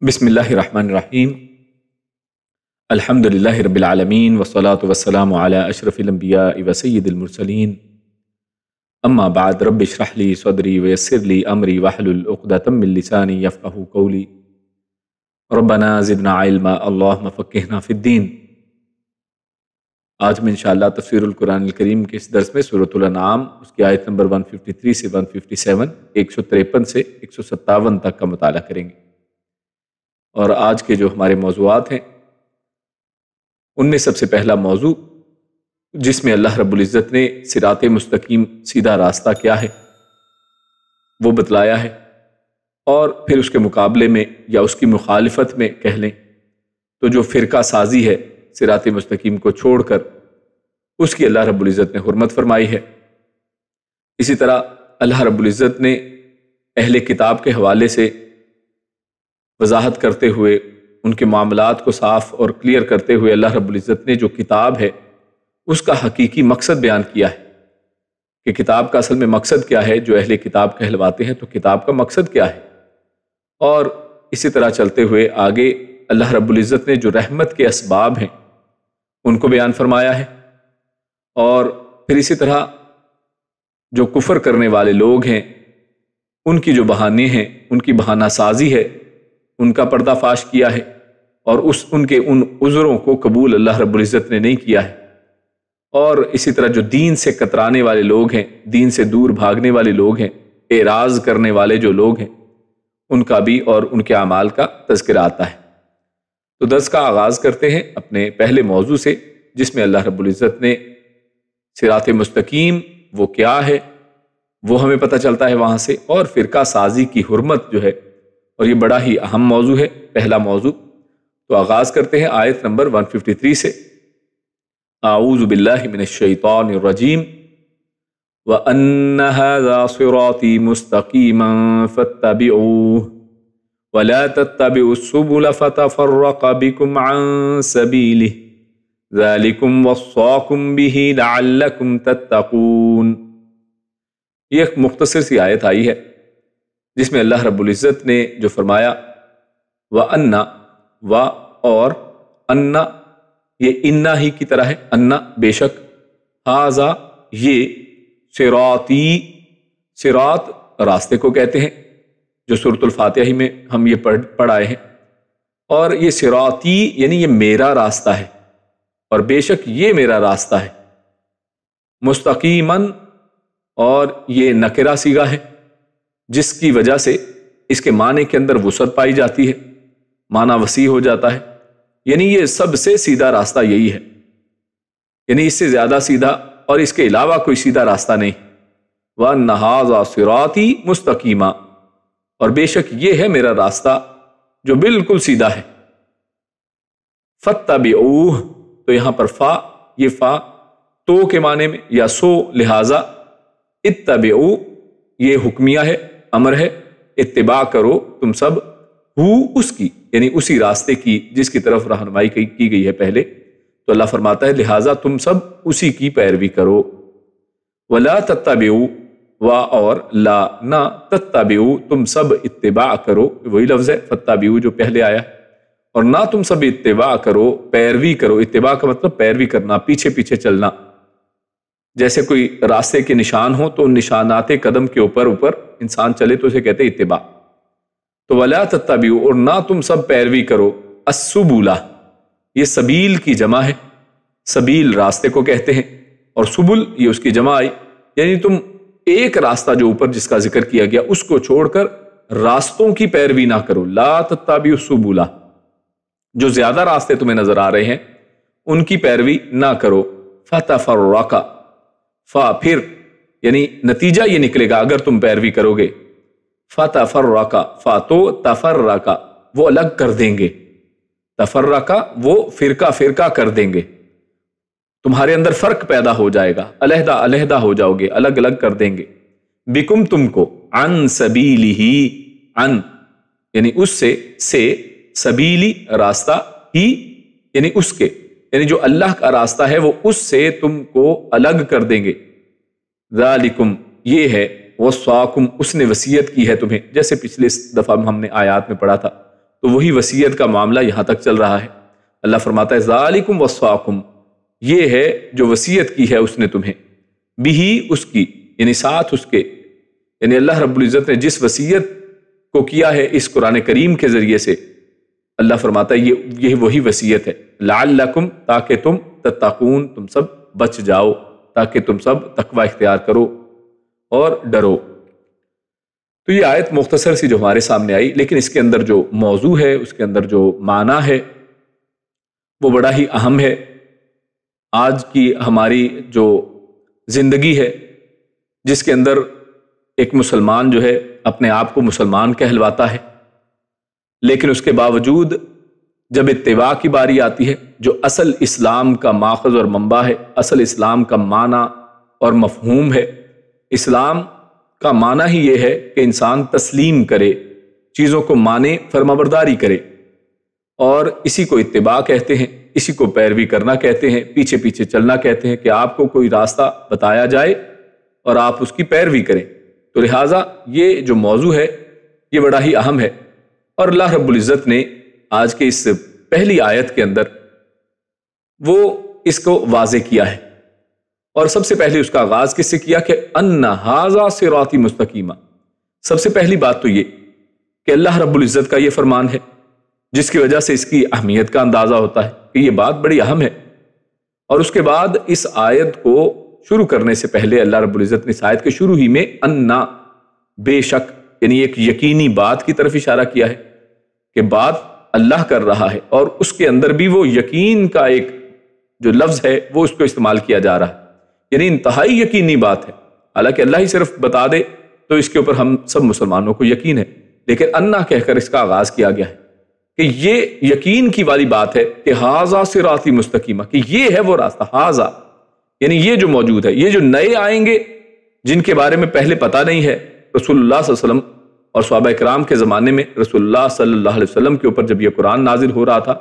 بسم اللہ الرحمن الرحیم الحمدللہ رب العالمین والصلاة والسلام علی اشرف الانبیاء وسید المرسلین اما بعد رب اشرح لی صدری ویسر لی امری واحلل عقدۃ من لسانی یفقہوا قولی ربنا زدنا علما اللہم فقہنا فی الدین۔ آج میں انشاءاللہ تفسیر القرآن الکریم کے اس درس میں سورۃ الانعام اس کی آیت نمبر 153 سے 157 153 سے 157 تک کا مطالعہ کریں گے، اور آج کے جو ہمارے موضوعات ہیں ان میں سب سے پہلا موضوع جس میں اللہ رب العزت نے صراط مستقیم سیدھا راستہ کیا ہے وہ بتلایا ہے، اور پھر اس کے مقابلے میں یا اس کی مخالفت میں کہہ لیں تو جو فرقہ سازی ہے صراط مستقیم کو چھوڑ کر اس کی اللہ رب العزت نے حرمت فرمائی ہے۔ اسی طرح اللہ رب العزت نے اہل کتاب کے حوالے سے وضاحت کرتے ہوئے ان کے معاملات کو صاف اور کلیئر کرتے ہوئے اللہ رب العزت نے جو کتاب ہے اس کا حقیقی مقصد بیان کیا ہے کہ کتاب کا اصل میں مقصد کیا ہے۔ جو اہل کتاب کہلواتے ہیں تو کتاب کا مقصد کیا ہے، اور اسی طرح چلتے ہوئے آگے اللہ رب العزت نے جو رحمت کے اسباب ہیں ان کو بیان فرمایا ہے، اور پھر اسی طرح جو کفر کرنے والے لوگ ہیں ان کی جو بہانے ہیں ان کی بہانہ سازی ہے ان کا پردہ فاش کیا ہے، اور ان کے ان عذروں کو قبول اللہ رب العزت نے نہیں کیا ہے، اور اسی طرح جو دین سے کترانے والے لوگ ہیں، دین سے دور بھاگنے والے لوگ ہیں، اعراض کرنے والے جو لوگ ہیں ان کا بھی اور ان کے اعمال کا تذکرہ آتا ہے۔ تو درس کا آغاز کرتے ہیں اپنے پہلے موضوع سے جس میں اللہ رب العزت نے صراط مستقیم وہ کیا ہے وہ ہمیں پتہ چلتا ہے وہاں سے، اور فرقہ سازی کی حرمت جو ہے، اور یہ بڑا ہی اہم موضوع ہے، پہلا موضوع۔ تو آغاز کرتے ہیں آیت نمبر 153 سے۔ اعوذ باللہ من الشیطان الرجیم وَأَنَّ هَذَا صِرَاطِي مُسْتَقِيمًا فَاتَّبِعُوهُ وَلَا تَتَّبِعُوا السُّبُلَ فَتَفَرَّقَ بِكُمْ عَن سَبِيلِهِ ذَلِكُمْ وَصَّاكُمْ بِهِ لَعَلَّكُمْ تَتَّقُونَ۔ یہ ایک مختصر سی آیت آئی ہے جس میں اللہ رب العزت نے جو فرمایا وَأَنَّ و اور اَنَّ یہ اِنَّا ہی کی طرح ہے، اَنَّ بے شک، ہَذَا یہ، صراطی صراط راستے کو کہتے ہیں جو سورۃ الفاتحہ ہی میں ہم یہ پڑھ آئے ہیں، اور یہ صراطی یعنی یہ میرا راستہ ہے، اور بے شک یہ میرا راستہ ہے، مستقیماً اور یہ نکرہ صیغہ ہے جس کی وجہ سے اس کے معنی کے اندر وسعت پائی جاتی ہے، معنی وسیع ہو جاتا ہے، یعنی یہ سب سے سیدھا راستہ یہی ہے، یعنی اس سے زیادہ سیدھا اور اس کے علاوہ کوئی سیدھا راستہ نہیں۔ وَأَنَّ هَذَا صِرَاطِي مُسْتَقِيمًا، اور بے شک یہ ہے میرا راستہ جو بالکل سیدھا ہے۔ فَاتَّبِعُوهُ، تو یہاں پر فا، یہ فا تو کے معنی میں یا سو، لہذا اتبعوا یہ حکمیہ ہے، امر ہے، اتباع کرو تم سب، ہو اس کی یعنی اسی راستے کی جس کی طرف رہنمائی کی گئی ہے پہلے، تو اللہ فرماتا ہے لہٰذا تم سب اسی کی پیروی کرو۔ وَلَا تَتَّبِعُوا، و اور لا نہ، تَتَّبِعُوا تم سب اتباع کرو، وہی لفظ ہے فَاتَّبِعُوا جو پہلے آیا، اور نہ تم سب اتباع کرو، پیروی کرو۔ اتباع کا مطلب پیروی کرنا، پیچھے پیچھے چلنا، جیسے کوئی راستے کے نشان ہو تو ان نشانات قدم کے اوپر انسان چلے تو اسے کہتے اتباع۔ تو وَلَا تَتَّبِعُوا، اور نہ تم سب پیروی کرو، السُّبُلَ یہ سبیل کی جمع ہے، سبیل راستے کو کہتے ہیں، اور سبل یہ اس کی جمع آئی، یعنی تم ایک راستہ جو اوپر جس کا ذکر کیا گیا اس کو چھوڑ کر راستوں کی پیروی نہ کرو۔ لا تتبعوا السبل، جو زیادہ راستے تمہیں نظر آ رہے ہیں ان کی پیروی نہ کرو۔ فتفرق، فا پھر یعنی نتیجہ یہ نکلے گا اگر تم پیروی کرو گے، فتفرق فا تو تفرق وہ الگ کر دیں گے، تفرق وہ فرقہ فرقہ کر دیں گے، تمہارے اندر فرق پیدا ہو جائے گا، علیحدہ علیحدہ ہو جاؤ گے، الگ الگ کر دیں گے، بکم تم کو، عن سبیلہ عن یعنی اس سے سبیلی راستہ ہی یعنی اس کے، یعنی جو اللہ کا راستہ ہے وہ اس سے تم کو الگ کر دیں گے۔ ذالکم یہ ہے، وصاکم اس نے وصیت کی ہے تمہیں، جیسے پچھلے دفعہ ہم نے آیات میں پڑھا تھا، تو وہی وصیت کا معاملہ یہاں تک چل رہا ہے۔ اللہ فرماتا ہے ذالکم وصاکم، یہ ہے جو وصیت کی ہے اس نے تمہیں، بھی اس کی یعنی ساتھ اس کے، یعنی اللہ رب العزت نے جس وصیت کو کیا ہے اس قرآن کریم کے ذریعے سے، اللہ فرماتا ہے یہ وہی وصیت ہے، لعلکم، تاکہ تم تتقون، تم سب بچ جاؤ، تاکہ تم سب تقوی اختیار کرو اور ڈرو۔ تو یہ آیت مختصر سی جو ہمارے سامنے آئی، لیکن اس کے اندر جو موضوع ہے، اس کے اندر جو معنی ہے وہ بڑا ہی اہم ہے۔ آج کی ہماری جو زندگی ہے جس کے اندر ایک مسلمان جو ہے اپنے آپ کو مسلمان کہلواتا ہے، لیکن اس کے باوجود جب اتباع کی باری آتی ہے، جو اصل اسلام کا ماخذ اور منبع ہے، اصل اسلام کا معنی اور مفہوم ہے، اسلام کا معنی ہی یہ ہے کہ انسان تسلیم کرے، چیزوں کو مانے، فرمانبرداری کرے، اور اسی کو اتباع کہتے ہیں، اسی کو پیروی کرنا کہتے ہیں، پیچھے پیچھے چلنا کہتے ہیں، کہ آپ کو کوئی راستہ بتایا جائے اور آپ اس کی پیروی کریں۔ تو لہٰذا یہ جو موضوع ہے یہ بڑا ہی اہم ہے، اور اللہ رب العزت نے آج کے اس پہلی آیت کے اندر وہ اس کو واضح کیا ہے، اور سب سے پہلے اس کا آغاز کس سے کیا کہ ان ھذا صراطی مستقیما۔ سب سے پہلی بات تو یہ کہ اللہ رب العزت کا یہ فرمان ہے، جس کی وجہ سے اس کی اہمیت کا اندازہ ہوتا ہے کہ یہ بات بڑی اہم ہے۔ اور اس کے بعد اس آیت کو شروع کرنے سے پہلے اللہ رب العزت نے اس آیت کے شروع ہی میں انا، بے شک، یعنی ایک یقینی بات کی طرف اشارہ کیا ہے کہ بات اللہ کر رہا ہے، اور اس کے اندر بھی وہ یقین کا ایک جو لفظ ہے وہ اس کو استعمال کیا جا رہا ہے، یعنی انتہائی یقینی بات ہے۔ حالانکہ اللہ ہی صرف بتا دے تو اس کے اوپر ہم سب مسلمانوں کو یقین ہے، لیکن انا کہہ کر اس کا آغاز کیا گیا ہے کہ یہ یقین کی والی بات ہے کہ ھذا صراطی مستقیما، کہ یہ ہے وہ راستہ، ھذا یعنی یہ جو موجود ہے، یہ جو نئے آئیں گے جن کے بارے میں پہلے پتہ نہیں ہے، رسول اللہ صلی اللہ علیہ وسلم اور صحابہ کرام کے زمانے میں رسول اللہ صلی اللہ علیہ وسلم کے اوپر جب یہ قرآن نازل ہو رہا تھا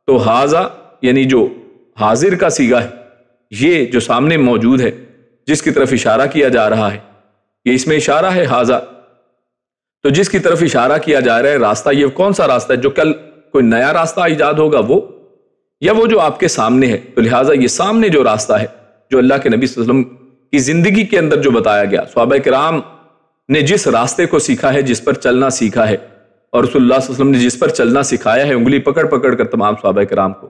تو ھذا یعنی جو حاضر کا صیغہ ہے، یہ جو سامنے موجود ہے جس کی طرف اشارہ کیا جا رہا ہے، یہ اس میں اشارہ ہے ھذا، تو جس کی طرف اشارہ کیا جا رہا ہے راستہ، یہ کون سا راستہ ہے؟ جو کل کوئی نیا راستہ ایجاد ہوگا وہ، یا وہ جو آپ کے سامنے ہے؟ تو لہٰذا یہ سامنے جو راستہ ہے جو اللہ کے نبی صلی اللہ علیہ وسلم کی زندگی کے اندر جو بتایا گیا، صحابہ کرام نے جس راستے کو سیکھا ہے، جس پر چلنا سیکھا ہے، اور رسول اللہ صلی اللہ علیہ وسلم نے جس پر چلنا سکھایا ہے انگلی پکڑ پکڑ کر تمام صحابہ کرام کو،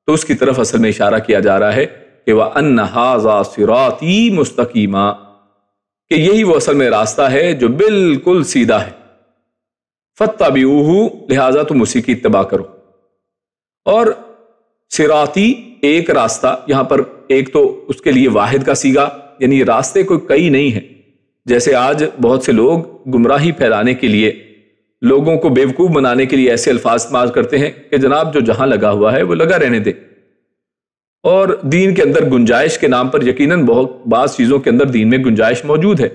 تو اس کی طرف اصل میں اشارہ کیا جا رہا ہے کہ وَأَنَّ هَذَا صِرَاطِي مُسْتَقِيمًا، کہ یہی وہ اصل میں راستہ ہے جو بالکل سیدھا ہے، فَاتَّبِعُوهُ، لہٰذا تم اسی کی اتباع کرو۔ اور صراطی ایک راستہ، یہاں پر ایک تو اس کے لیے واحد کا صیغہ، یعنی راستے کوئی کئی نہیں ہے، جیسے آج بہت سے لوگ گمراہی پھیلانے کے لیے، لوگوں کو بیوقوف بنانے کے لیے ایسے الفاظ استعمال کرتے ہیں کہ جناب جو جہاں لگا ہوا ہے وہ لگا رہنے دے، اور دین کے اندر گنجائش کے نام پر یقیناً بعض چیزوں کے اندر دین میں گنجائش موجود ہے،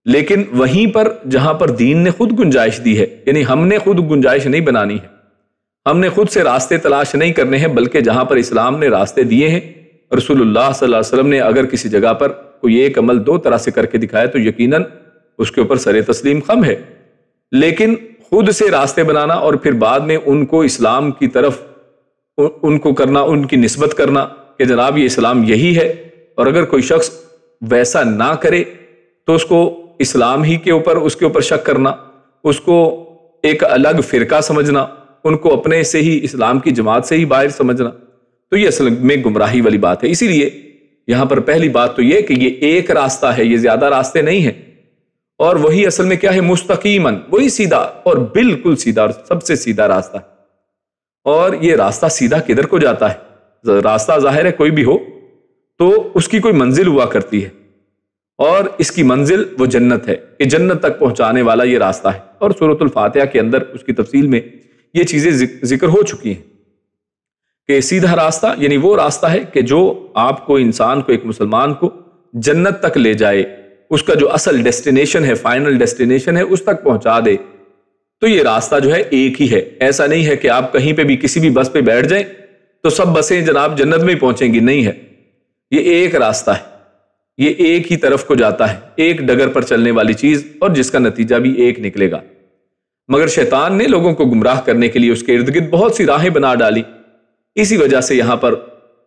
لیکن وہیں پر جہاں پر دین نے خود گنجائش دی ہے، یعنی ہم نے خود گنجائش نہیں بنانی ہے، ہم نے خود سے راستے تلاش نہیں کرنے ہیں، بلکہ جہاں پر اسلام نے راستے دیے ہیں، رسول اللہ صلی اللہ علیہ وسلم نے اگر کسی جگہ پر کوئی ایک عمل دو طرح سے کر کے دکھایا تو یقیناً اس کے اوپر سر تسلیم خم ہے، لیکن خود سے راستے بنانا اور پھر بعد میں ان کو اسلام کی طرف ان کو کرنا، ان کی نسبت کرنا کہ جناب یہ اسلام یہی ہے، اور اگر کوئی شخص ویسا نہ کرے تو اس کو اسلام ہی کے اوپر اس کے اوپر شک کرنا، اس کو ایک الگ فرقہ سمجھنا، ان کو اپنے سے ہی اسلام کی جماعت سے ہی باہر سمجھنا، تو یہ اصل میں گمراہی والی بات ہے۔ اسی لیے یہاں پر پہلی بات تو یہ کہ یہ ایک راستہ ہے، یہ زیادہ راستے نہیں ہیں، اور وہی اصل میں کیا ہے؟ مستقیماً، وہی سیدھا اور بالکل سیدھا اور سب سے سیدھا راستہ ہے۔ اور یہ راستہ سیدھا کدھر کو جاتا ہے؟ راستہ ظاہر ہے کوئی بھی ہو تو اس کی کوئی منزل ہوا کرتی ہے، اور اس کی منزل وہ جنت ہے، کہ جنت تک پہنچانے والا یہ راستہ ہے، اور سورۃ الفاتحہ کے اندر اس کی تفصیل میں یہ چیزیں ذکر ہو چکی ہیں کہ سیدھا راستہ یعنی وہ راستہ ہے کہ جو آپ کو، انسان کو، ایک مسلمان کو جنت تک لے جائے، اس کا جو اصل ڈیسٹینیشن ہے، فائنل ڈیسٹینیشن ہے، اس تک پہنچا دے۔ تو یہ راستہ جو ہے ایک ہی ہے، ایسا نہیں ہے کہ آپ کہیں پہ بھی کسی بھی بس پہ بیٹھ جائیں تو سب بسیں جناب جنت میں ہی پہنچیں گی، نہیں ہے، یہ ایک راستہ ہے، یہ ایک ہی طرف کو جاتا ہے، ایک ڈگر پر چلنے والی چیز، اور جس کا نتیجہ بھی ایک نکلے گا۔ مگر شیطان نے لوگوں کو گمراہ کرنے کے لیے اس کے ارد گرد بہت سی راہیں بنا ڈالی. اسی وجہ سے یہاں پر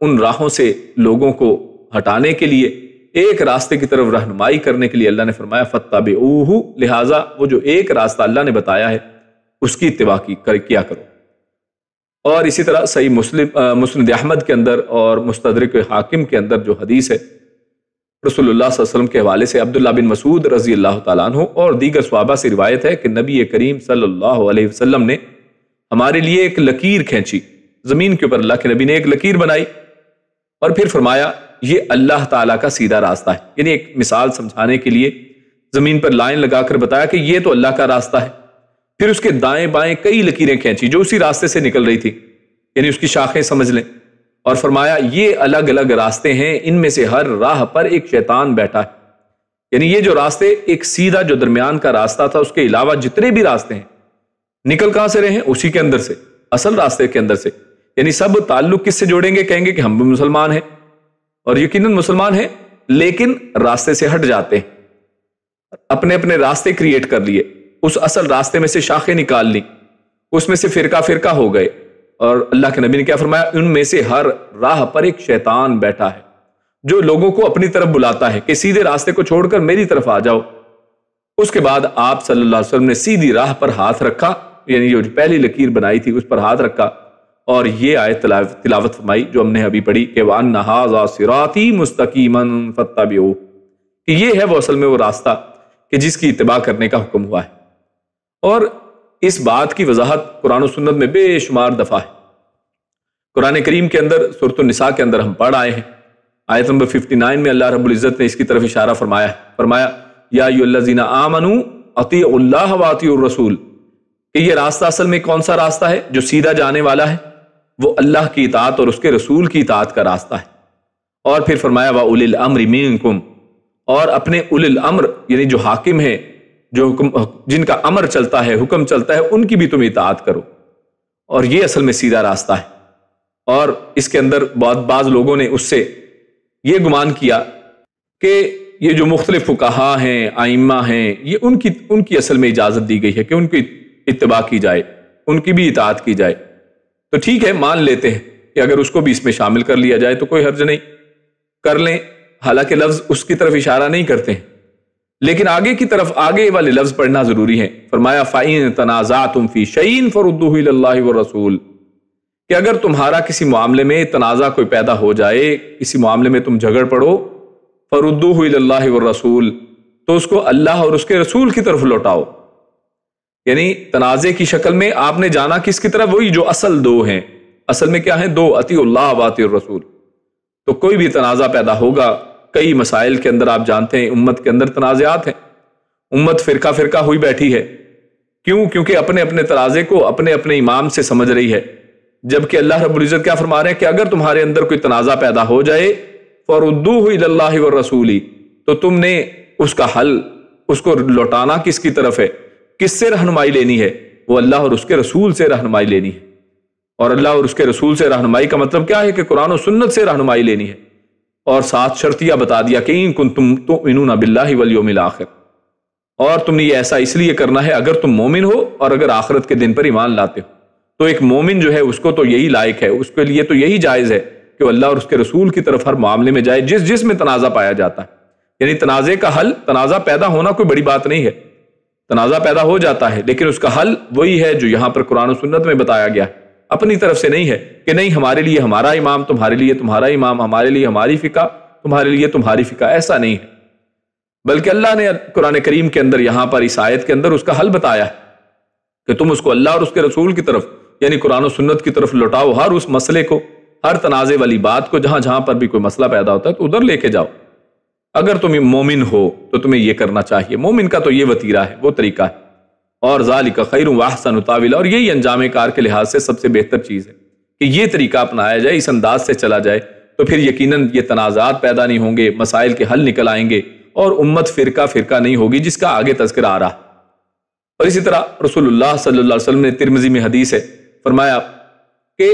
ان راہوں سے لوگوں کو ہٹانے کے لیے، ایک راستے کی طرف رہنمائی کرنے کے لیے اللہ نے فرمایا فَاتَّبِعُوهُ، لہٰذا وہ جو ایک راستہ اللہ نے بتایا ہے اس کی اتباع کیا کرو. اور اسی طرح صحیح مسند احمد کے اندر اور مستدرک حاکم کے اندر جو حدیث ہے رسول اللہ صلی اللہ علیہ وسلم کے حوالے سے عبداللہ بن مسعود رضی اللہ تعالیٰ عنہ اور دیگر صحابہ سے روایت ہے کہ نبی کریم صلی اللہ علیہ وسلم نے ہمارے لیے ایک لکیر کھینچی. زمین کے اوپر اللہ کے نبی نے ایک لکیر بنائی اور پھر فرمایا یہ اللہ تعالیٰ کا سیدھا راستہ ہے. یعنی ایک مثال سمجھانے کے لیے زمین پر لائن لگا کر بتایا کہ یہ تو اللہ کا راستہ ہے. پھر اس کے دائیں بائیں کئی لکیریں کھینچی جو اسی راستے سے نکل رہی تھی، یعنی اس کی شاخیں سمجھ لیں، اور فرمایا یہ الگ الگ راستے ہیں، ان میں سے ہر راہ پر ایک شیطان بیٹھا ہے. یعنی یہ جو راستے، ایک سیدھا جو درمیان کا راستہ تھا، اس کے علاوہ جتنے بھی راستے ہیں نکل کہاں سے رہے ہیں؟ اسی کے اندر سے، اصل راستے کے اندر سے. یعنی سب تعلق کس سے جوڑیں گے؟ کہیں گے کہ ہم بھی مسلمان ہیں، اور یقیناً مسلمان ہیں، لیکن راستے سے ہٹ جاتے ہیں، اپنے اپنے راستے کریٹ کر لیے، اس اصل راستے میں سے شاخیں نکال لی، اس میں سے فرقہ فرقہ ہو گئے. اور اللہ کے نبی نے کیا فرمایا؟ ان میں سے ہر راہ پر ایک شیطان بیٹھا ہے جو لوگوں کو اپنی طرف بلاتا ہے کہ سیدھے راستے کو چھوڑ کر میری طرف آ جاؤ. اس کے بعد آپ صلی اللہ علیہ وسلم نے سیدھی راہ پر ہاتھ رکھا، یعنی جو پہلی لکیر بنائی تھی اس پر ہاتھ رکھا، اور یہ آیت تلاوت فرمائی جو ہم نے ابھی پڑھی کہ وَأَنَّ هَٰذَا صِرَاطِي مُسْتَقِيمًا فَاتَّبِعُوهُ، کہ یہ ہے وہ اصل میں وہ راستہ کہ جس کی اتباع کرنے کا حکم ہوا ہے. اور اس بات کی وضاحت قرآن و سنت میں بے شمار دفعہ ہے. قرآن کریم کے اندر سورۃ النساء کے اندر ہم پڑھ آئے ہیں، آیت نمبر 59 میں اللہ رب العزت نے اس کی طرف اشارہ فرمایا ہے. فرمایا یا ایھا الذین آمنوا اطیعوا اللہ واطیعوا الرسول، کہ یہ راستہ اصل میں کون سا راستہ ہے جو سیدھا جانے والا ہے؟ وہ اللہ کی اطاعت اور اس کے رسول کی اطاعت کا راستہ ہے. اور پھر فرمایا وَأُولِي الْأَمْرِ مِنْكُمْ، اور اپنے اولی الامر یعنی جو حاکم ہیں، جو جن کا امر چلتا ہے، حکم چلتا ہے، ان کی بھی تم اطاعت کرو. اور یہ اصل میں سیدھا راستہ ہے. اور اس کے اندر بعض لوگوں نے اس سے یہ گمان کیا کہ یہ جو مختلف فقہا ہیں، ائمہ ہیں، یہ ان کی اصل میں اجازت دی گئی ہے کہ ان کی اتباع کی جائے، ان کی بھی اطاعت کی جائے. تو ٹھیک ہے، مان لیتے ہیں کہ اگر اس کو بھی اس میں شامل کر لیا جائے تو کوئی حرج نہیں، کر لیں. حالانکہ لفظ اس کی طرف اشارہ نہیں کرتے ہیں، لیکن آگے کی طرف آگے والے لفظ پڑھنا ضروری ہے. فرمایا فَإِن تَنَازَعْتُمْ فِي شَيْءٍ فَرُدُّوهُ إِلَى اللَّهِ وَالرَّسُولِ، کہ اگر تمہارا کسی معاملے میں تنازع کوئی پیدا ہو جائے، کسی معاملے میں تم جھگڑ پڑو، فَرُدُّوهُ إِلَى اللَّهِ وَالرَّسُولِ، تو اس کو اللہ اور اس کے رسول کی طرف لوٹاؤ. یعنی تنازع کی شکل میں آپ نے جانا کس کی طرف؟ وہی جو اصل دو ہیں. اصل میں کیا ہیں؟ دو، اطیعوا اللہ واطیعوا الرسول. تو کوئی بھی تنازع پیدا ہوگا، کئی مسائل کے اندر آپ جانتے ہیں امت کے اندر تنازعات ہیں، امت فرقہ فرقہ ہوئی بیٹھی ہے. کیوں؟ کیونکہ اپنے اپنے تنازع کو اپنے اپنے امام سے سمجھ رہی ہے. جبکہ اللہ رب العزت کیا فرما رہے ہیں کہ اگر تمہارے اندر کوئی تنازع پیدا ہو جائے فَرُدُّوهُ إِلَى اللَّهِ وَالرَّسُولِ، تو تم نے اس کا حل، اس کو لوٹانا کس کی طرف ہے؟ کس سے رہنمائی لینی ہے؟ وہ اللہ اور اس کے رسول سے رہنمائی لینی ہے. اور اللہ اور اس کے رسول سے رہنمائی کا مطلب کیا ہے؟ کہ قرآن و سنت سے رہنمائی لینی ہے. اور ساتھ شرطیہ بتا دیا کہ ان کنتم تؤمنون باللہ والیوم الآخر، اور تم نے یہ ایسا اس لیے کرنا ہے اگر تم مومن ہو اور اگر آخرت کے دن پر ایمان لاتے ہو. تو ایک مومن جو ہے اس کو تو یہی لائق ہے، اس کے لیے تو یہی جائز ہے کہ وہ اللہ اور اس کے رسول کی طرف ہر معاملے میں جائے جس میں تنازع پایا جاتا ہے. یعنی تنازع کا حل، تنازع پیدا ہونا کوئی بڑی بات نہیں ہے، تنازع پیدا ہو جاتا ہے، لیکن اس کا حل وہی ہے جو یہاں پر قرآن و سنت میں بتایا گیا ہے. اپنی طرف سے نہیں ہے کہ نہیں ہمارے لیے ہمارا امام، تمہارے لیے تمہارا امام، ہمارے لیے ہماری فقہ، تمہارے لیے تمہاری فقہ. ایسا نہیں ہے، بلکہ اللہ نے قرآن کریم کے اندر یہاں پر اس آیت کے اندر اس کا حل بتایا ہے کہ تم اس کو اللہ اور اس کے رسول کی طرف یعنی قرآن و سنت کی طرف لوٹاؤ. ہر اس مسئلے کو، ہر تنازع والی بات کو، جہاں جہاں پر بھی کوئی مسئلہ پیدا ہوتا ہے تو ادھر لے کے جاؤ. اگر تم مومن ہو تو تمہیں یہ کرنا چاہیے. مومن کا تو یہ وتیرہ ہے، وہ طریقہ ہے. اور ذالک خیر واحسن تاویلا، اور یہی انجام کار کے لحاظ سے سب سے بہتر چیز ہے کہ یہ طریقہ اپنایا جائے، اس انداز سے چلا جائے، تو پھر یقیناً یہ تنازعات پیدا نہیں ہوں گے، مسائل کے حل نکل آئیں گے، اور امت فرقہ فرقہ نہیں ہوگی جس کا آگے تذکرہ آ رہا. اور اسی طرح رسول اللہ صلی اللہ علیہ وسلم نے ترمذی میں حدیث ہے، فرمایا کہ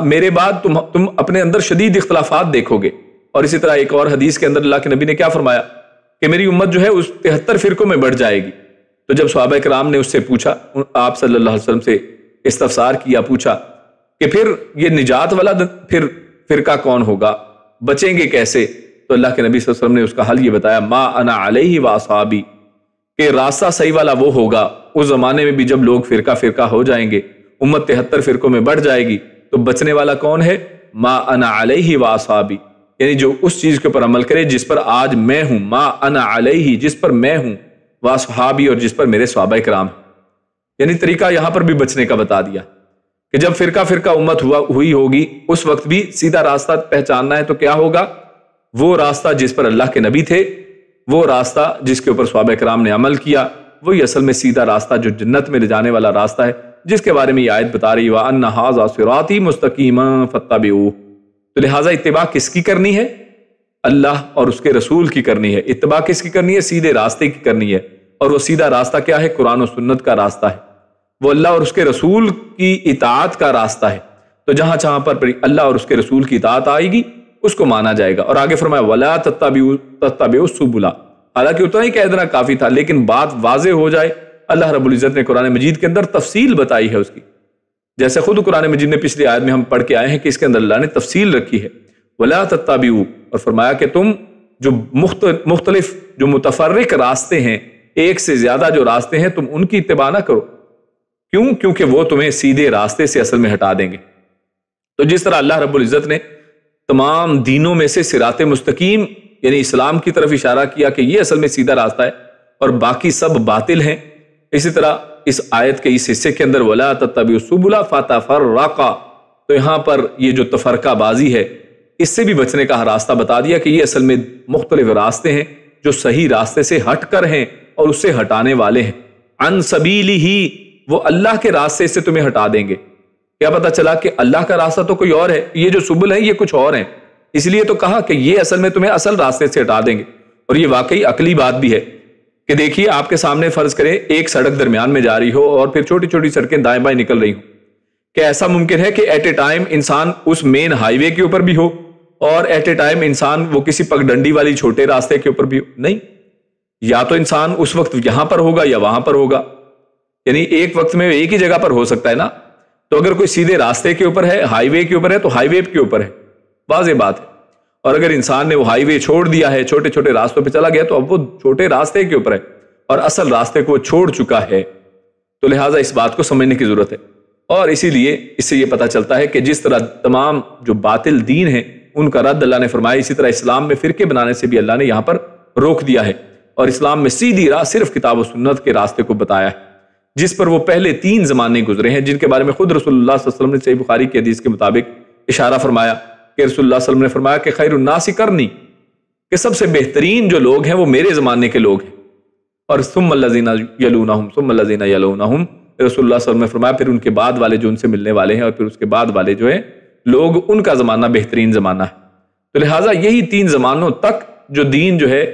میرے بعد تم اپنے اندر شدید اختلافات دیکھو گے. اور اسی طرح ایک اور حدیث کے اندر اللہ کے نبی نے کیا فرمایا کہ میری امت جو ہے اس 73 فرقوں میں بڑھ جائے گی. تو جب صحابہ کرام نے اس سے پوچھا، آپ صلی اللہ علیہ وسلم سے استفسار کیا، پوچھا کہ پھر یہ نجات والا پھر فرقہ کون ہوگا، بچیں گے کیسے؟ تو اللہ کے نبی صلی اللہ علیہ وسلم نے اس کا حل یہ بتایا، ما انا علیہ واصحابی، کہ راستہ صحیح والا وہ ہوگا اس زمانے میں بھی جب لوگ فرقہ فرقہ ہو جائیں گے، امت 73 فرقوں میں بڑھ جائے گی، تو بچنے والا کون ہے؟ ما انا علیہ واصحابی، یعنی جو اس چیز کے اوپر عمل کرے جس پر آج میں ہوں، ما انا علیہ، جس پر میں ہوں، واصحابی، اور جس پر میرے صحابہ کرام ہیں۔ یعنی طریقہ یہاں پر بھی بچنے کا بتا دیا کہ جب فرقہ فرقہ امت ہوئی ہوگی اس وقت بھی سیدھا راستہ پہچاننا ہے تو کیا ہوگا؟ وہ راستہ جس پر اللہ کے نبی تھے، وہ راستہ جس کے اوپر صحابہ کرام نے عمل کیا، وہی اصل میں سیدھا راستہ جو جنت میں لے جانے والا راستہ ہے، جس کے بارے میں یہ آیت بتا رہی ہے وَأَنَّ هَٰذَا صِرَاطِي مُسْتَقِيمًا فَاتَّبِعُوهُ۔ تو لہٰذا اتباع کس کی کرنی ہے؟ اللہ اور اس کے رسول کی کرنی ہے۔ اتباع کس کی کرنی ہے؟ سیدھے راستے کی کرنی ہے، اور وہ سیدھا راستہ کیا ہے؟ قرآن و سنت کا راستہ ہے، وہ اللہ اور اس کے رسول کی اطاعت کا راستہ ہے۔ تو جہاں جہاں پر اللہ اور اس کے رسول کی اطاعت آئے گی اس کو مانا جائے گا۔ اور آگے فرمایا وَلَا تَتَّبِعُوا السُّبُلَ، حالانکہ اتنا ہی کہہ دینا کافی تھا، لیکن بات واضح ہو جائے، اللہ رب العزت نے قرآن مجید کے اندر تفصیل بتائی ہے اس کی، جیسے خود قرآن مجید میں پچھلی آیت میں ہم پڑھ کے آئے ہیں کہ اس کے اندر اللہ نے تفصیل رکھی ہے، وَلَا تَتَّبِعُوا، اور فرمایا کہ تم جو مختلف جو متفرق راستے ہیں، ایک سے زیادہ جو راستے ہیں، تم ان کی اتباع نہ کرو۔ کیوں؟ کیونکہ وہ تمہیں سیدھے راستے سے اصل میں ہٹا دیں گے۔ تو جس طرح اللہ رب العزت نے تمام دینوں میں سے صراط مستقیم یعنی اسلام کی طرف اشارہ کیا کہ یہ اصل میں سیدھا راستہ ہے اور باقی سب باطل ہیں، اسی طرح اس آیت کے اس حصے کے اندر وَلَا تَتَّبِعُوا السُّبُلَ فَتَفَرَّقَ، تو یہاں پر یہ جو تفرقہ بازی ہے اس سے بھی بچنے کا راستہ بتا دیا کہ یہ اصل میں مختلف راستے ہیں جو صحیح راستے سے ہٹ کر ہیں اور اس سے ہٹانے والے ہیں۔ عن سبیلہ، وہ اللہ کے راستے سے تمہیں ہٹا دیں گے۔ کیا پتا چلا کہ اللہ کا راستہ تو کوئی اور ہے، یہ جو سبل ہیں یہ کچھ اور ہیں، اس لیے تو کہا کہ یہ اصل میں تمہیں اصل راستے سے ہٹا دیں گے۔ اور یہ واقعی عقلی بات بھی ہے کہ دیکھیے آپ کے سامنے فرض کریں ایک سڑک درمیان میں جا رہی ہو اور پھر چھوٹی چھوٹی سڑکیں دائیں بائیں نکل رہی ہوں، کیا ایسا ممکن ہے کہ ایٹ اے ٹائم انسان اس مین ہائی وے کے اوپر بھی ہو اور ایٹ اے ٹائم انسان وہ کسی پگڈنڈی والی چھوٹے راستے کے اوپر بھی ہو؟ نہیں، یا تو انسان اس وقت یہاں پر ہوگا یا وہاں پر ہوگا، یعنی ایک وقت میں ایک ہی جگہ پر ہو سکتا ہے نا۔ تو اگر کوئی سیدھے راستے کے اوپر ہے، ہائی وے کے اوپر ہے، تو ہائی وے کے اوپر ہے، واضح بات ہے۔ اور اگر انسان نے وہ ہائی وے چھوڑ دیا ہے، چھوٹے چھوٹے راستوں پہ چلا گیا، تو اب وہ چھوٹے راستے کے اوپر ہے اور اصل راستے کو وہ چھوڑ چکا ہے۔ تو لہٰذا اس بات کو سمجھنے کی ضرورت ہے، اور اسی لیے اس سے یہ پتہ چلتا ہے کہ جس طرح تمام جو باطل دین ہیں ان کا رد اللہ نے فرمایا، اسی طرح اسلام میں فرقے بنانے سے بھی اللہ نے یہاں پر روک دیا ہے، اور اسلام میں سیدھی راہ صرف کتاب و سنت کے راستے کو بتایا ہے، جس پر وہ پہلے 3 زمانے گزرے ہیں، جن کے بارے میں خود رسول اللہ صلی اللہ علیہ وسلم نے صحیح بخاری کی حدیث کے مطابق اشارہ فرمایا کہ رسول اللہ صلی اللہ علیہ وسلم نے فرمایا کہ خیر الناس قرنی، کہ سب سے بہترین جو لوگ ہیں وہ میرے زمانے کے لوگ ہیں، اور ثم الذین یلونہم ثم الذین یلونہم، رسول اللہ صلی اللہ علیہ وسلم نے فرمایا پھر ان کے بعد والے جو ان سے ملنے والے ہیں، اور پھر اس کے بعد والے جو ہیں لوگ، ان کا زمانہ بہترین زمانہ ہے۔ تو لہٰذا یہی 3 زمانوں تک جو دین جو ہے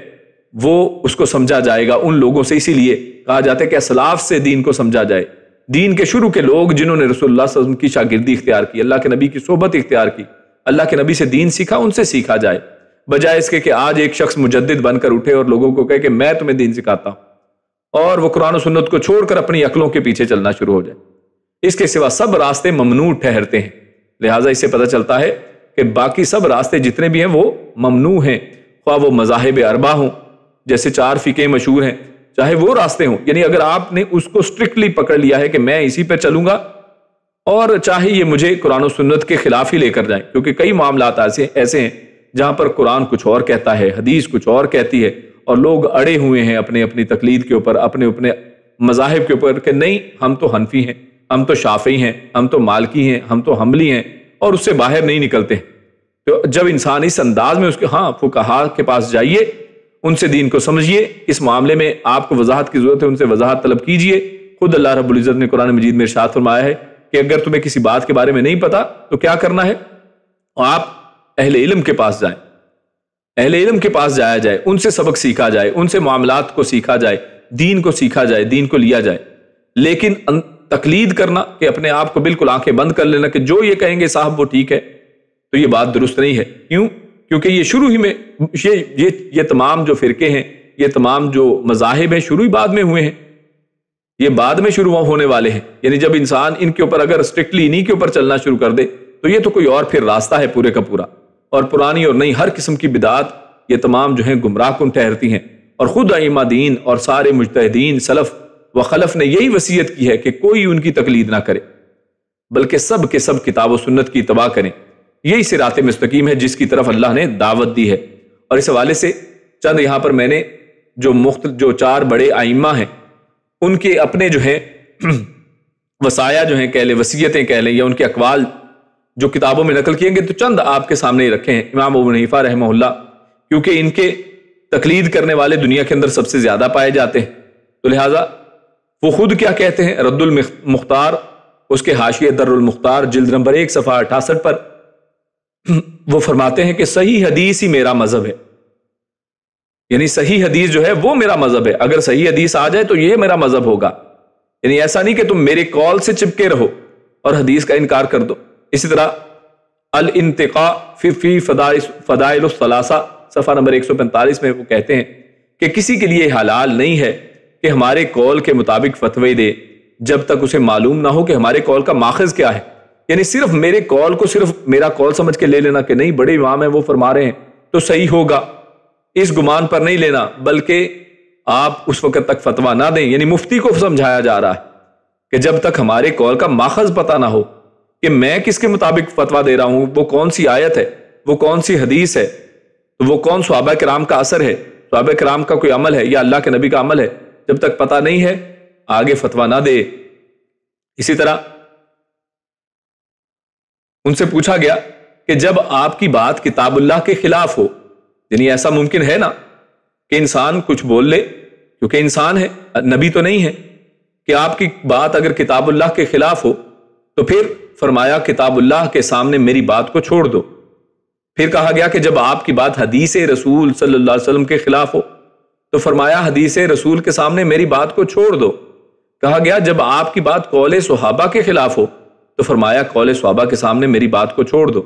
وہ اس کو سمجھا جائے گا ان لوگوں سے، اسی لیے کہا جاتا ہے کہ اسلاف سے دین کو سمجھا جائے۔ دین کے شروع کے لوگ جنہوں نے رسول اللہ صلی اللہ علیہ وسلم کی شاگردی اختیار کی، اللہ کے نبی کی صحبت اختیار کی، اللہ کے نبی سے دین سیکھا، ان سے سیکھا جائے، بجائے اس کے کہ آج ایک شخص مجدد بن کر اٹھے اور لوگوں کو کہے کہ میں تمہیں دین سکھاتا ہوں، اور وہ قرآن و سنت کو چھوڑ کر اپنی عقلوں کے پیچھے چلنا شروع ہو جائے۔ اس کے سوا سب راستے ممنوع ٹھہرتے ہیں، لہٰذا اس سے پتہ چلتا ہے کہ باقی سب راستے جتنے بھی ہیں وہ ممنوع ہیں، خواہ وہ مذاہب اربع ہوں، جیسے 4 فقہ مشہور ہیں، چاہے وہ راستے ہوں، یعنی اگر آپ نے اس کو اسٹرکٹلی پکڑ لیا ہے کہ میں اسی پہ چلوں گا، اور چاہے یہ مجھے قرآن و سنت کے خلاف ہی لے کر جائیں، کیونکہ کئی معاملات ایسے ہیں جہاں پر قرآن کچھ اور کہتا ہے، حدیث کچھ اور کہتی ہے، اور لوگ اڑے ہوئے ہیں اپنے اپنی تقلید کے اوپر، اپنے مذاہب کے اوپر کہ نہیں ہم تو حنفی ہیں، ہم تو شافعی ہیں، ہم تو مالکی ہیں، ہم تو حنبلی ہیں، اور اس سے باہر نہیں نکلتے۔ تو جب انسان اس انداز میں اس کے فقہاء کے پاس جائیے، ان سے دین کو سمجھیے، اس معاملے میں آپ کو وضاحت کی ضرورت ہے، ان سے وضاحت طلب کیجئے۔ خود اللہ رب العزت نے قرآن مجید میں ارشاد فرمایا ہے کہ اگر تمہیں کسی بات کے بارے میں نہیں پتا تو کیا کرنا ہے؟ آپ اہل علم کے پاس جائیں، اہل علم کے پاس جایا جائے، ان سے سبق سیکھا جائے، ان سے معاملات کو سیکھا جائے، دین کو سیکھا جائے، دین کو لیا جائے۔ لیکن تقلید کرنا کہ اپنے آپ کو بالکل آنکھیں بند کر لینا کہ جو یہ کہیں گے صاحب وہ ٹھیک ہے، تو یہ بات درست نہیں ہے۔ کیوں؟ کیونکہ یہ شروع ہی میں یہ تمام جو فرقے ہیں، یہ تمام جو مذاہب ہیں، شروع ہی بعد میں ہوئے ہیں۔ یہ بعد میں شروع ہونے والے ہیں، یعنی جب انسان ان کے اوپر اگر اسٹرکٹلی انہی کے اوپر چلنا شروع کر دے تو یہ تو کوئی اور پھر راستہ ہے پورے کا پورا، اور پرانی اور نئی ہر قسم کی بدعات یہ تمام جو ہیں گمراہ کن ٹھہرتی ہیں۔ اور خود ائمہ دین اور سارے مجتہدین سلف و خلف نے یہی وصیت کی ہے کہ کوئی ان کی تقلید نہ کرے، بلکہ سب کے سب کتاب و سنت کی اتباع کریں۔ یہی صراط مستقیم ہے جس کی طرف اللہ نے دعوت دی ہے۔ اور اس حوالے سے چند یہاں پر میں نے جو چار بڑے ائمہ ہیں ان کے اپنے جو ہیں وصایا جو ہیں کہہ لیں، وصیتیں کہہ لیں، یا ان کے اقوال جو کتابوں میں نقل کیے گئے، تو چند آپ کے سامنے رکھے ہیں۔ امام ابو حنیفہ رحمہ اللہ، کیونکہ ان کے تقلید کرنے والے دنیا کے اندر سب سے زیادہ پائے جاتے ہیں، تو لہٰذا وہ خود کیا کہتے ہیں، رد المختار اس کے حاشیہ در المختار جلد نمبر 1 صفحہ 68 پر وہ فرماتے ہیں کہ صحیح حدیث ہی میرا مذہب ہے، یعنی صحیح حدیث جو ہے وہ میرا مذہب ہے، اگر صحیح حدیث آ جائے تو یہ میرا مذہب ہوگا، یعنی ایسا نہیں کہ تم میرے قول سے چپکے رہو اور حدیث کا انکار کر دو۔ اسی طرح الانتقاء فی فضائل الثلاثہ صفحہ نمبر 145 میں وہ کہتے ہیں کہ کسی کے لیے حلال نہیں ہے کہ ہمارے قول کے مطابق فتوی دے جب تک اسے معلوم نہ ہو کہ ہمارے قول کا ماخذ کیا ہے، یعنی صرف میرے قول کو صرف میرا قول سمجھ کے لے لینا کہ نہیں بڑے امام ہیں وہ فرما رہے ہیں تو صحیح ہوگا، اس گمان پر نہیں لینا، بلکہ آپ اس وقت تک فتویٰ نہ دیں، یعنی مفتی کو سمجھایا جا رہا ہے کہ جب تک ہمارے قول کا ماخذ پتہ نہ ہو کہ میں کس کے مطابق فتویٰ دے رہا ہوں، وہ کون سی آیت ہے، وہ کون سی حدیث ہے، تو وہ کون صحابہ کرام کا اثر ہے، صحابہ کرام کا کوئی عمل ہے یا اللہ کے نبی کا عمل ہے، جب تک پتہ نہیں ہے آگے فتویٰ نہ دے۔ اسی طرح ان سے پوچھا گیا کہ جب آپ کی بات کتاب اللہ کے خلاف ہو، یعنی ایسا ممکن ہے نا کہ انسان کچھ بول لے کیونکہ انسان ہے، نبی تو نہیں ہے، کہ آپ کی بات اگر کتاب اللہ کے خلاف ہو تو پھر فرمایا کتاب اللہ کے سامنے میری بات کو چھوڑ دو۔ پھر کہا گیا کہ جب آپ کی بات حدیث رسول صلی اللہ علیہ وسلم کے خلاف ہو تو فرمایا حدیث رسول کے سامنے میری بات کو چھوڑ دو۔ کہا گیا جب آپ کی بات قول صحابہ کے خلاف ہو تو فرمایا قول صحابہ کے سامنے میری بات کو چھوڑ دو۔